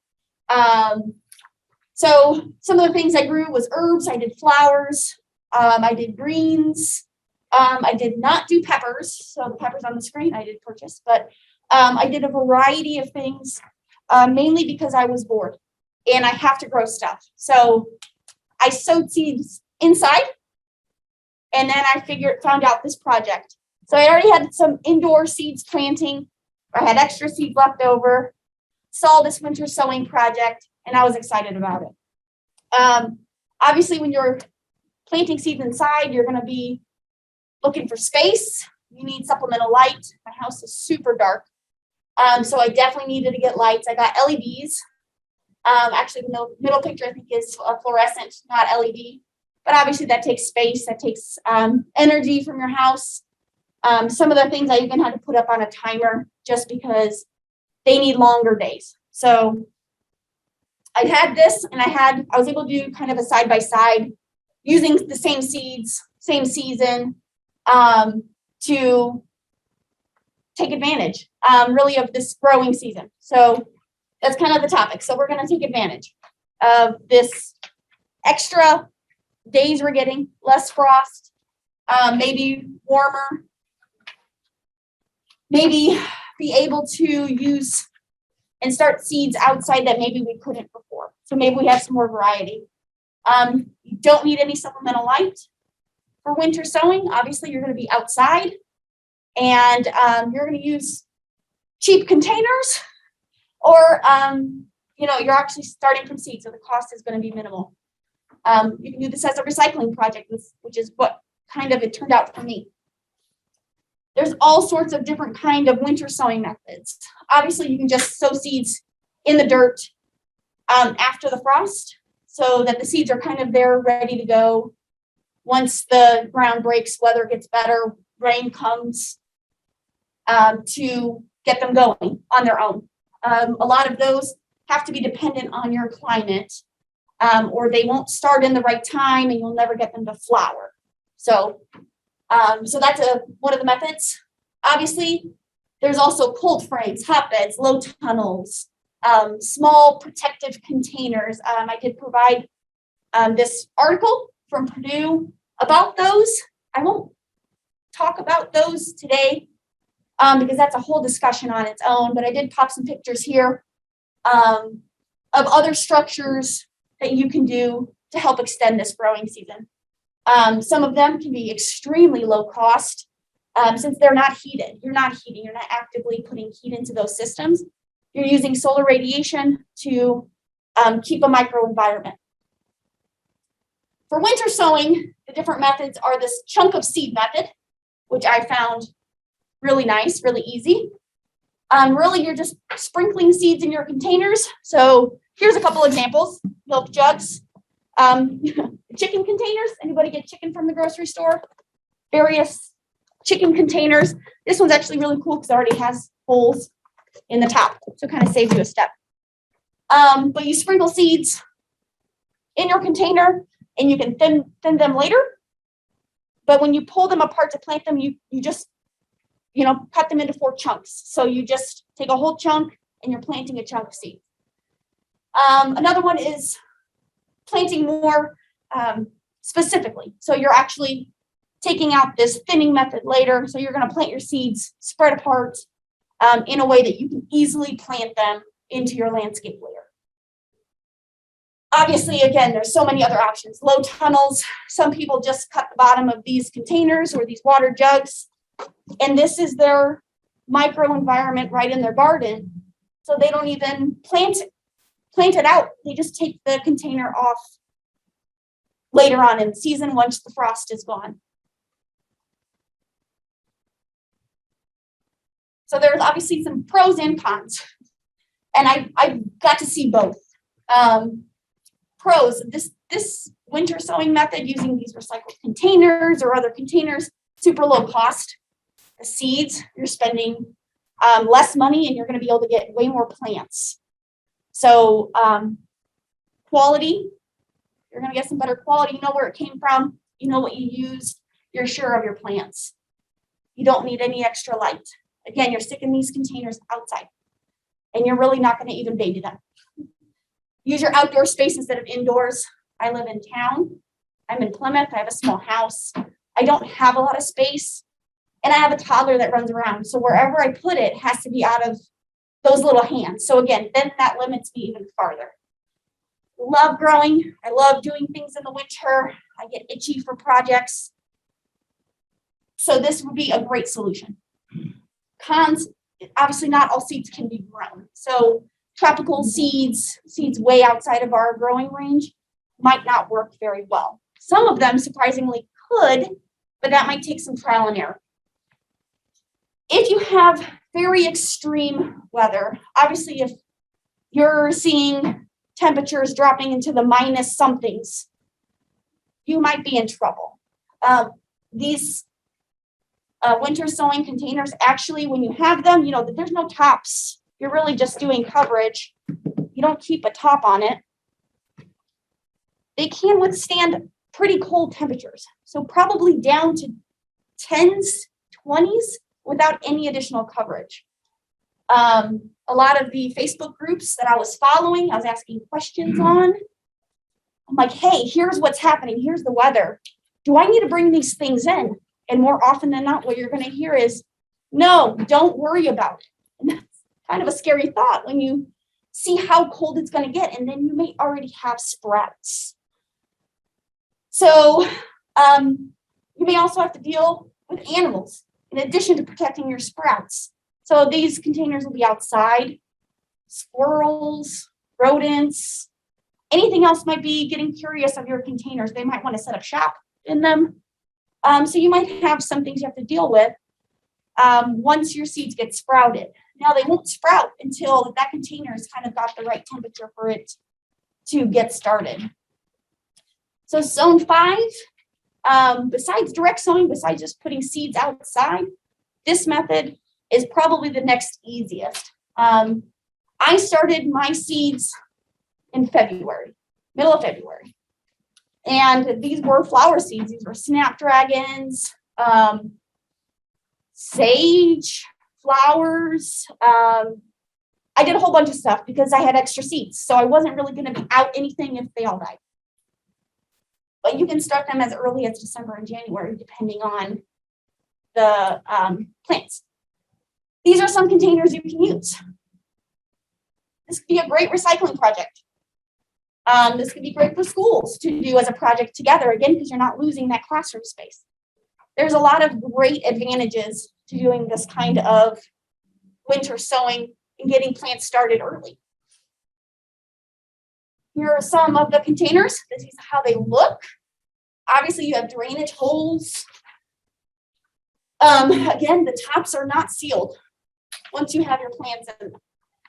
So some of the things I grew was herbs. I did flowers. I did greens. I did not do peppers. So the peppers on the screen I did purchase, but I did a variety of things, mainly because I was bored and I have to grow stuff. So I sowed seeds inside, and then I found out this project. So I already had some indoor seeds planting. I had extra seeds left over, saw this winter sowing project, and I was excited about it. Obviously, when you're planting seeds inside, you're going to be looking for space. You need supplemental light. My house is super dark. So I definitely needed to get lights. I got LEDs. Actually, the middle picture, I think, is fluorescent, not LED. But obviously, that takes space. That takes energy from your house. Some of the things I even had to put up on a timer just because they need longer days. So I had this, and I was able to do kind of a side-by-side using the same seeds, same season, to take advantage, really, of this growing season. So that's kind of the topic. So we're going to take advantage of this extra days we're getting, less frost, maybe warmer, maybe be able to use and start seeds outside that maybe we couldn't before. So maybe we have some more variety. You don't need any supplemental light for winter sowing. Obviously, you're going to be outside, and you're going to use cheap containers, or you're actually starting from seed, so the cost is going to be minimal. You can do this as a recycling project, which is what kind of it turned out for me. There's all sorts of different kind of winter sowing methods. Obviously, you can just sow seeds in the dirt after the frost, so that the seeds are kind of there, ready to go. Once the ground breaks, weather gets better, rain comes, to get them going on their own. A lot of those have to be dependent on your climate, or they won't start in the right time, and you'll never get them to flower. So that's one of the methods. Obviously, there's also cold frames, hotbeds, low tunnels, small protective containers. I did provide this article from Purdue about those. I won't talk about those today because that's a whole discussion on its own, but I did pop some pictures here of other structures that you can do to help extend this growing season. Some of them can be extremely low cost since they're not heated. You're not actively putting heat into those systems. You're using solar radiation to keep a microenvironment. For winter sowing, the different methods are this chunk of seed method, which I found really nice, really easy. Really, you're just sprinkling seeds in your containers. So here's a couple examples. Milk jugs, chicken containers. Anybody get chicken from the grocery store? Various chicken containers. This one's actually really cool because it already has holes in the top, so it kind of saves you a step. But you sprinkle seeds in your container, and you can thin them later. But when you pull them apart to plant them, you just cut them into 4 chunks. So you just take a whole chunk, and you're planting a chunk of seed. Another one is planting more specifically. So you're actually taking out this thinning method later. So you're going to plant your seeds spread apart in a way that you can easily plant them into your landscape layer. Obviously, again, there's so many other options. Low tunnels. Some people just cut the bottom of these containers or these water jugs, and this is their microenvironment right in their garden. So they don't even plant it out. They just take the container off later on in the season once the frost is gone. So there's obviously some pros and cons, and I got to see both. Pros, this winter sowing method using these recycled containers or other containers, super low cost. The seeds, you're spending less money, and you're going to be able to get way more plants. So quality, you're going to get some better quality. You know where it came from. You know what you used. You're sure of your plants. You don't need any extra light. Again, you're sticking these containers outside and you're really not going to even baby them. Use your outdoor space instead of indoors. I live in town. I'm in Plymouth. I have a small house. I don't have a lot of space and I have a toddler that runs around. So wherever I put it has to be out of those little hands. So again, then that limits me even farther. Love growing. I love doing things in the winter. I get itchy for projects. So this would be a great solution. Cons, obviously not all seeds can be grown. So tropical seeds way outside of our growing range might not work very well. Some of them surprisingly could, but that might take some trial and error. If you have very extreme weather, obviously if you're seeing temperatures dropping into the minus somethings, you might be in trouble. These winter sowing containers, actually, when you have them, there's no tops. You're really just doing coverage. You don't keep a top on it. They can withstand pretty cold temperatures. So probably down to 10s, 20s without any additional coverage. A lot of the Facebook groups that I was following, I was asking questions on. I'm like, hey, here's what's happening. Here's the weather. Do I need to bring these things in? And more often than not, what you're going to hear is, no, don't worry about it. And that's kind of a scary thought when you see how cold it's going to get. And then you may already have sprouts. So you may also have to deal with animals in addition to protecting your sprouts. So these containers will be outside. Squirrels, rodents, anything else might be getting curious of your containers. They might want to set up shop in them. So you might have some things you have to deal with once your seeds get sprouted. Now they won't sprout until that container has kind of got the right temperature for it to get started. So zone 5, besides direct sowing, besides just putting seeds outside, this method is probably the next easiest. I started my seeds in February, middle of February. And these were flower seeds. These were snapdragons, sage, flowers. I did a whole bunch of stuff because I had extra seeds. So I wasn't really going to be out anything if they all died. But you can start them as early as December and January, depending on the plants. These are some containers you can use. This could be a great recycling project. This could be great for schools to do as a project together, again, because you're not losing that classroom space. There's a lot of great advantages to doing this kind of winter sowing and getting plants started early. Here are some of the containers. This is how they look. Obviously, you have drainage holes. Again, the tops are not sealed once you have your plants in them.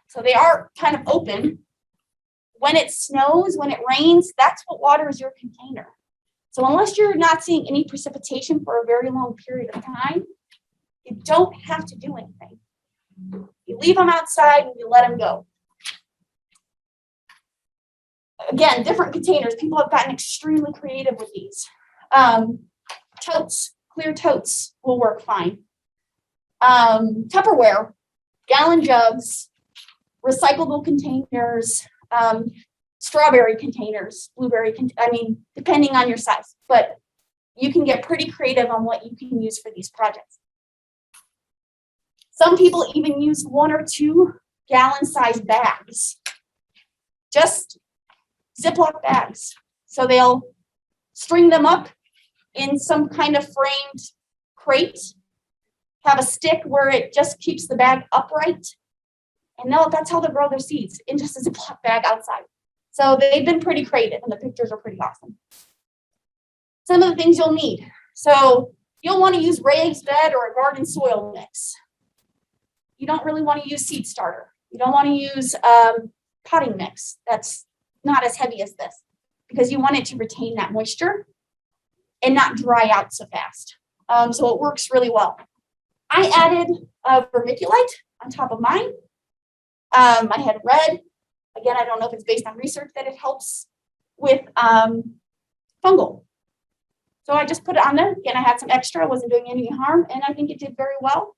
So they are kind of open. When it snows, when it rains, that's what waters your container. So unless you're not seeing any precipitation for a very long period of time, you don't have to do anything. You leave them outside and you let them go. Again, different containers. People have gotten extremely creative with these. Totes, clear totes will work fine. Tupperware, gallon jugs, recyclable containers, strawberry containers, blueberry, depending on your size, but you can get pretty creative on what you can use for these projects. Some people even use 1 or 2 gallon size bags, just Ziploc bags. So they'll string them up in some kind of framed crate, have a stick where it just keeps the bag upright. And that's how they grow their seeds, in just a Ziploc bag outside. So they've been pretty creative and the pictures are pretty awesome. Some of the things you'll need. So you'll want to use raised bed or a garden soil mix. You don't really want to use seed starter. You don't want to use potting mix. That's not as heavy as this because you want it to retain that moisture and not dry out so fast. So it works really well. I added vermiculite on top of mine. I had red. Again, I don't know if it's based on research that it helps with fungal. So I just put it on there. Again, I had some extra. I wasn't doing any harm, and I think it did very well.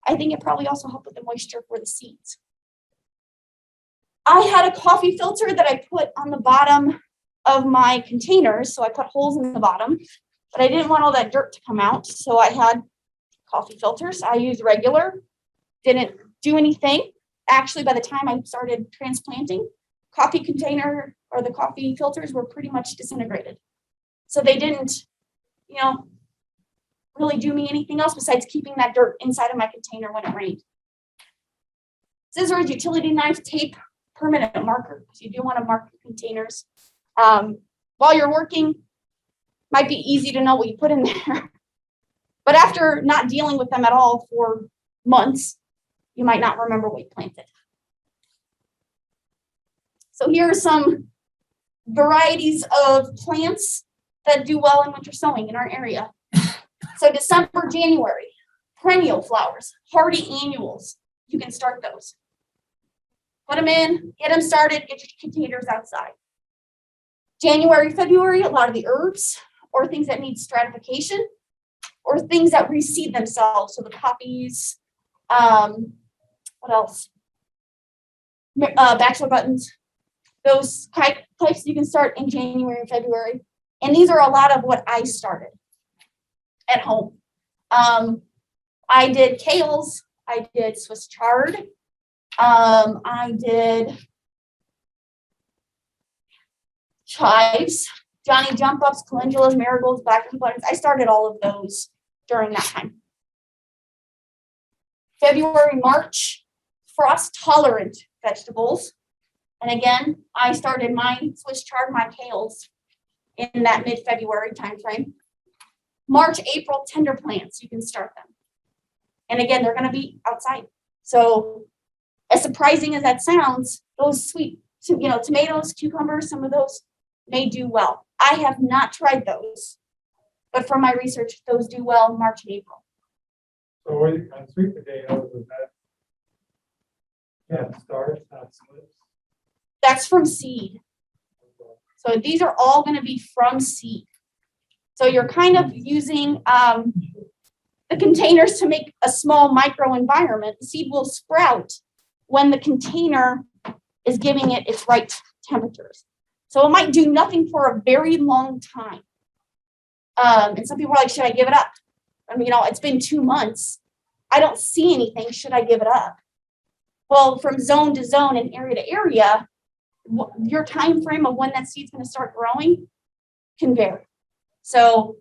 I think it probably also helped with the moisture for the seeds. I had a coffee filter that I put on the bottom of my containers, so I put holes in the bottom, but I didn't want all that dirt to come out, so I had coffee filters. I used regular, didn't do anything. Actually, by the time I started transplanting, coffee container or the coffee filters were pretty much disintegrated. So they didn't, you know, really do me anything else besides keeping that dirt inside of my container when it rained. Scissors, utility knife, tape, permanent marker, because you do want to mark your containers. While you're working, might be easy to know what you put in there. But after not dealing with them at all for months, you might not remember what you planted. So here are some varieties of plants that do well in winter sowing in our area. So December, January, perennial flowers, hardy annuals, you can start those. Put them in, get them started, get your containers outside. January, February, a lot of the herbs or things that need stratification or things that reseed themselves. So the poppies, what else? Bachelor buttons. Those types you can start in January and February. And these are a lot of what I started at home. I did kales, I did Swiss chard, I did chives, Johnny jump ups, calendulas, marigolds, black buttons. I started all of those during that time. February, March, frost tolerant vegetables. And again, I started my Swiss chard, my kales in that mid-February timeframe. March, April, tender plants, you can start them. And again, they're going to be outside. So as surprising as that sounds, those sweet, tomatoes, cucumbers, some of those may do well. I have not tried those, but from my research, those do well March and April. So on sweet potatoes, is that? Yeah, stars, not slips. That's from seed. So these are all going to be from seed. So you're kind of using the containers to make a small micro environment. The seed will sprout when the container is giving it its right temperatures. So it might do nothing for a very long time. And some people are like, should I give it up? I mean, it's been 2 months. I don't see anything. Should I give it up? Well, from zone to zone and area to area, your time frame of when that seed's going to start growing can vary. So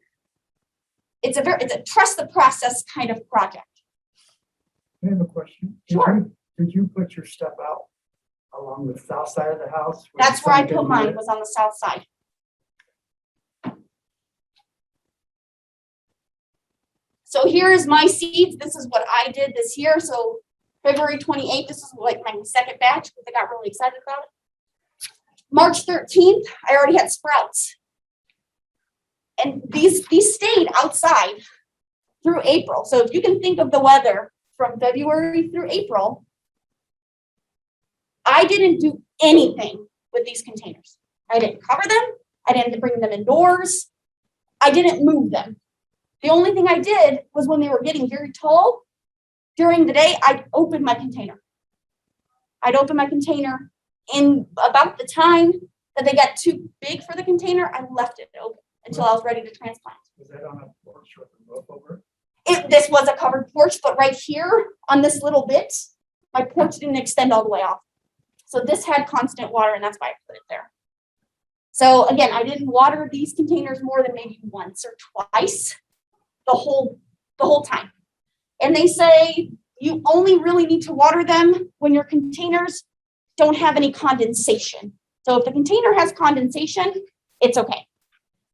it's a trust the process kind of project. I have a question. Sure. Did you put your stuff out along the south side of the house? That's where I put mine, was on the south side. So here is my seeds. This is what I did this year. So February 28th, this is like my second batch because I got really excited about it. March 13th, I already had sprouts. And these stayed outside through April. So if you can think of the weather from February through April, I didn't do anything with these containers. I didn't cover them. I didn't bring them indoors. I didn't move them. The only thing I did was when they were getting very tall, during the day, I'd open my container. I'd open my container. In about the time that they got too big for the container, I left it open until I was ready to transplant. Was that on a porch with a roof over it? This was a covered porch, but right here on this little bit, my porch didn't extend all the way off. So this had constant water, and that's why I put it there. So again, I didn't water these containers more than maybe once or twice the whole time. And they say you only really need to water them when your containers don't have any condensation. So if the container has condensation, it's okay.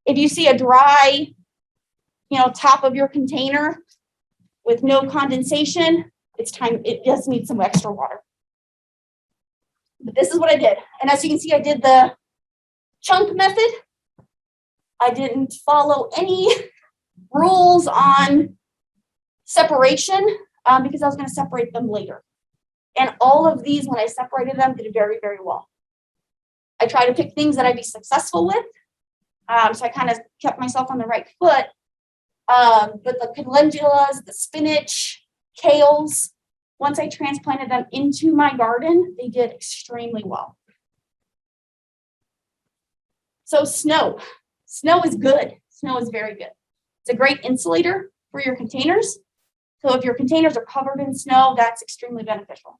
If you see a dry, top of your container with no condensation, it's time, it just needs some extra water. But this is what I did. And as you can see, I did the chunk method. I didn't follow any rules on separation because I was going to separate them later. And all of these, when I separated them, did very, very well. I tried to pick things that I'd be successful with. So I kind of kept myself on the right foot. But the calendulas, the spinach, kales, once I transplanted them into my garden, they did extremely well. So snow is good. Snow is very good. It's a great insulator for your containers. So if your containers are covered in snow, that's extremely beneficial.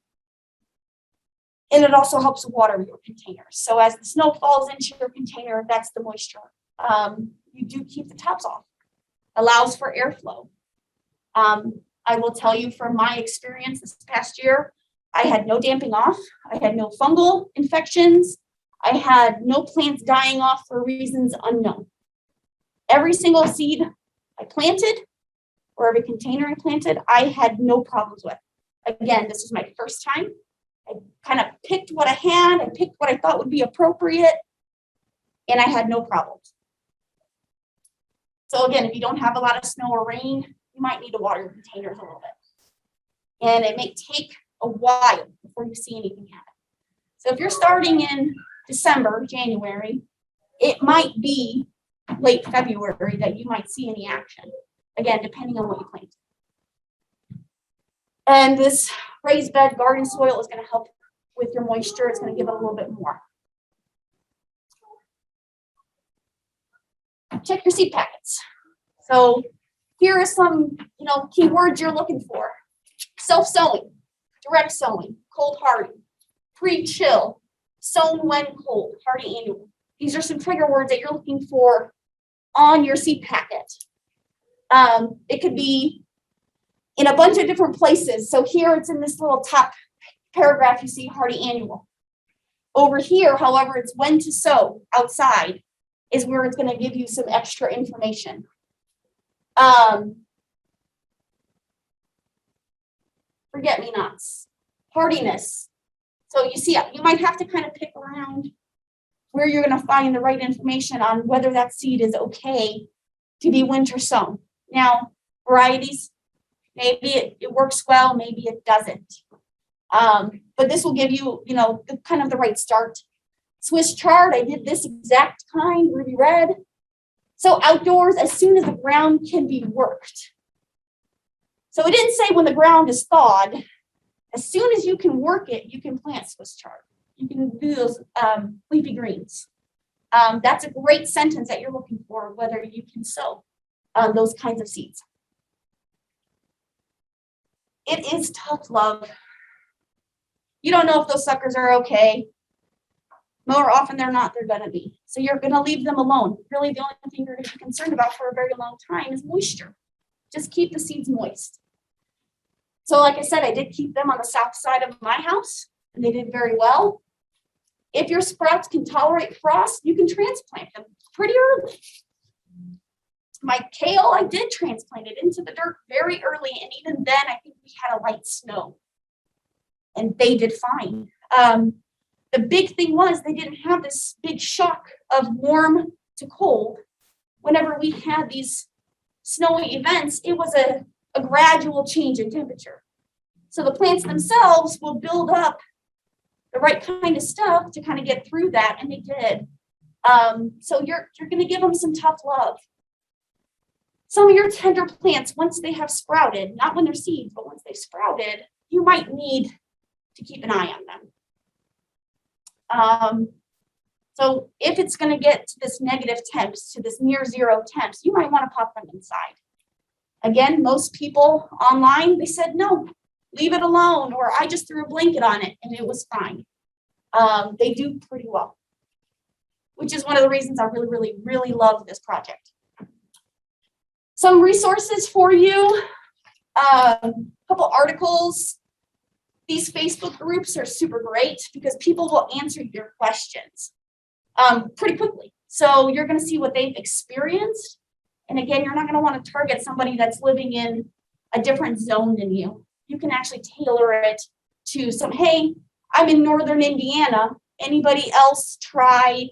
And it also helps water your containers. So as the snow falls into your container, that's the moisture. You do keep the tops off. Allows for airflow. I will tell you from my experience this past year, I had no damping off. I had no fungal infections. I had no plants dying off for reasons unknown. Every single seed I planted, or every container I planted, I had no problems with. Again, this was my first time. I kind of picked what I had. I picked what I thought would be appropriate, and I had no problems. So again, if you don't have a lot of snow or rain, you might need to water your containers a little bit. And it may take a while before you see anything happen. So if you're starting in December, January, it might be late February that you might see any action. Again, depending on what you plant. And this raised bed garden soil is going to help with your moisture. It's going to give it a little bit more. Check your seed packets. So here are some, keywords you're looking for. Self-sowing, direct sowing, cold hardy, pre-chill, sown when cold, hardy annual. These are some trigger words that you're looking for on your seed packet. It could be in a bunch of different places. So here it's in this little top paragraph, you see hardy annual. Over here, however, it's when to sow outside is where it's going to give you some extra information. Forget-me-nots, hardiness. So you see, you might have to kind of pick around where you're going to find the right information on whether that seed is okay to be winter sown. Now, varieties, maybe it works well, maybe it doesn't. But this will give you, kind of the right start. Swiss chard, I did this exact kind, ruby red. So outdoors, as soon as the ground can be worked. So it didn't say when the ground is thawed. As soon as you can work it, you can plant Swiss chard. You can do those leafy greens. That's a great sentence that you're looking for, whether you can sow those kinds of seeds. It is tough love. You don't know if those suckers are okay. More often than not, they're going to be. So you're going to leave them alone. Really, the only thing you're going to be concerned about for a very long time is moisture. Just keep the seeds moist. So like I said, I did keep them on the south side of my house, and they did very well. If your sprouts can tolerate frost, you can transplant them pretty early. My kale, I did transplant it into the dirt very early, and even then, I think we had a light snow, and they did fine. The big thing was they didn't have this big shock of warm to cold. Whenever we had these snowy events, it was a gradual change in temperature. So the plants themselves will build up the right kind of stuff to kind of get through that, and they did. So you're going to give them some tough love. Some of your tender plants, once they have sprouted, not when they're seeds, but once they've sprouted, you might need to keep an eye on them. So if it's going to get to this negative temps, to this near zero temps, you might want to pop them inside. Again, most people online, they said, no, leave it alone, or I just threw a blanket on it and it was fine. They do pretty well, which is one of the reasons I really, really, really love this project. Some resources for you, a couple articles. These Facebook groups are super great because people will answer your questions pretty quickly. So you're going to see what they've experienced. And again, you're not going to want to target somebody that's living in a different zone than you. You can actually tailor it to some, hey, I'm in northern Indiana. Anybody else try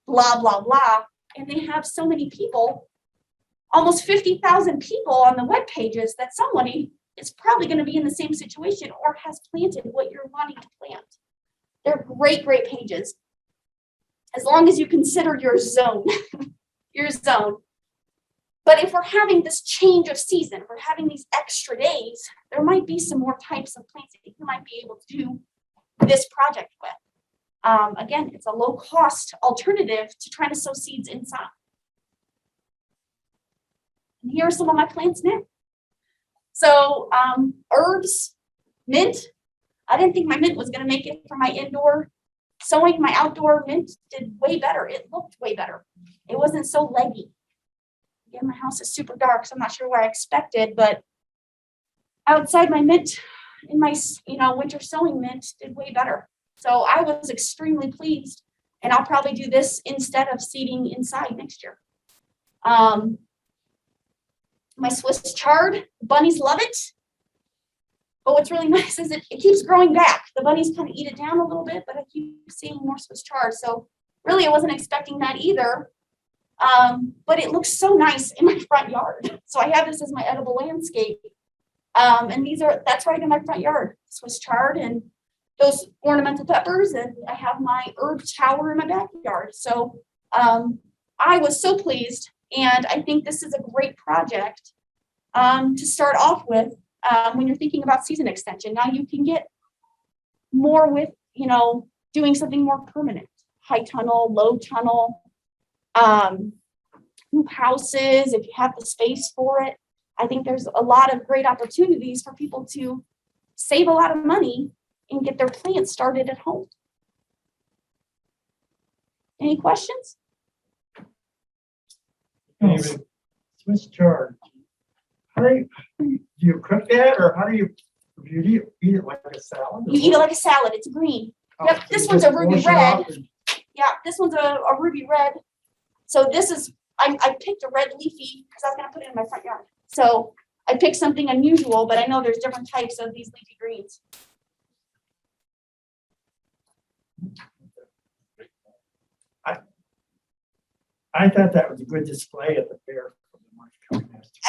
blah, blah, blah. And they have so many people, almost 50,000 people on the web pages that somebody is probably going to be in the same situation or has planted what you're wanting to plant. They're great, great pages. As long as you consider your zone, your zone. But if we're having this change of season, if we're having these extra days, there might be some more types of plants that you might be able to do this project with. Again, it's a low cost alternative to trying to sow seeds inside. And here are some of my plants now. So herbs, mint. I didn't think my mint was going to make it for my indoor sowing. My outdoor mint did way better. It looked way better. It wasn't so leggy. Again, my house is super dark, so I'm not sure what I expected, but outside my mint, in my winter sowing mint did way better. So I was extremely pleased, and I'll probably do this instead of seeding inside next year. My Swiss chard, bunnies love it. But what's really nice is it keeps growing back. The bunnies kind of eat it down a little bit, but I keep seeing more Swiss chard. So really I wasn't expecting that either. But it looks so nice in my front yard. So I have this as my edible landscape. And that's right in my front yard, Swiss chard and those ornamental peppers. And I have my herb tower in my backyard. So I was so pleased. And I think this is a great project to start off with when you're thinking about season extension. Now you can get more with, doing something more permanent, high tunnel, low tunnel, hoop houses, if you have the space for it. I think there's a lot of great opportunities for people to save a lot of money and get their plants started at home. Any questions? Swiss chard. Do you cook that, or how do you eat it like a salad? You eat it like a salad. It's green. Yep, So this you one's just a ruby wash it red. off and- Yeah, this one's a ruby red. So this is, I picked a red leafy because I was going to put it in my front yard. So I picked something unusual, but I know there's different types of these leafy greens. I thought that was a good display at the fair. For the March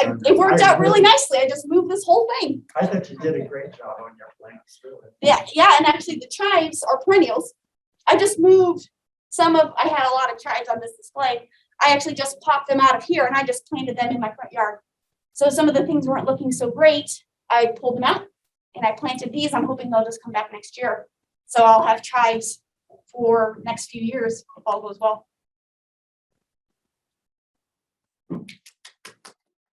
County. It worked out really nicely. I just moved this whole thing. I thought you did a great job on your plants, really. Yeah, and actually the chives are perennials. I just moved I had a lot of chives on this display. I actually just popped them out of here and I just planted them in my front yard. So some of the things weren't looking so great. I pulled them out and I planted these. I'm hoping they'll just come back next year. So I'll have chives for next few years if all goes well.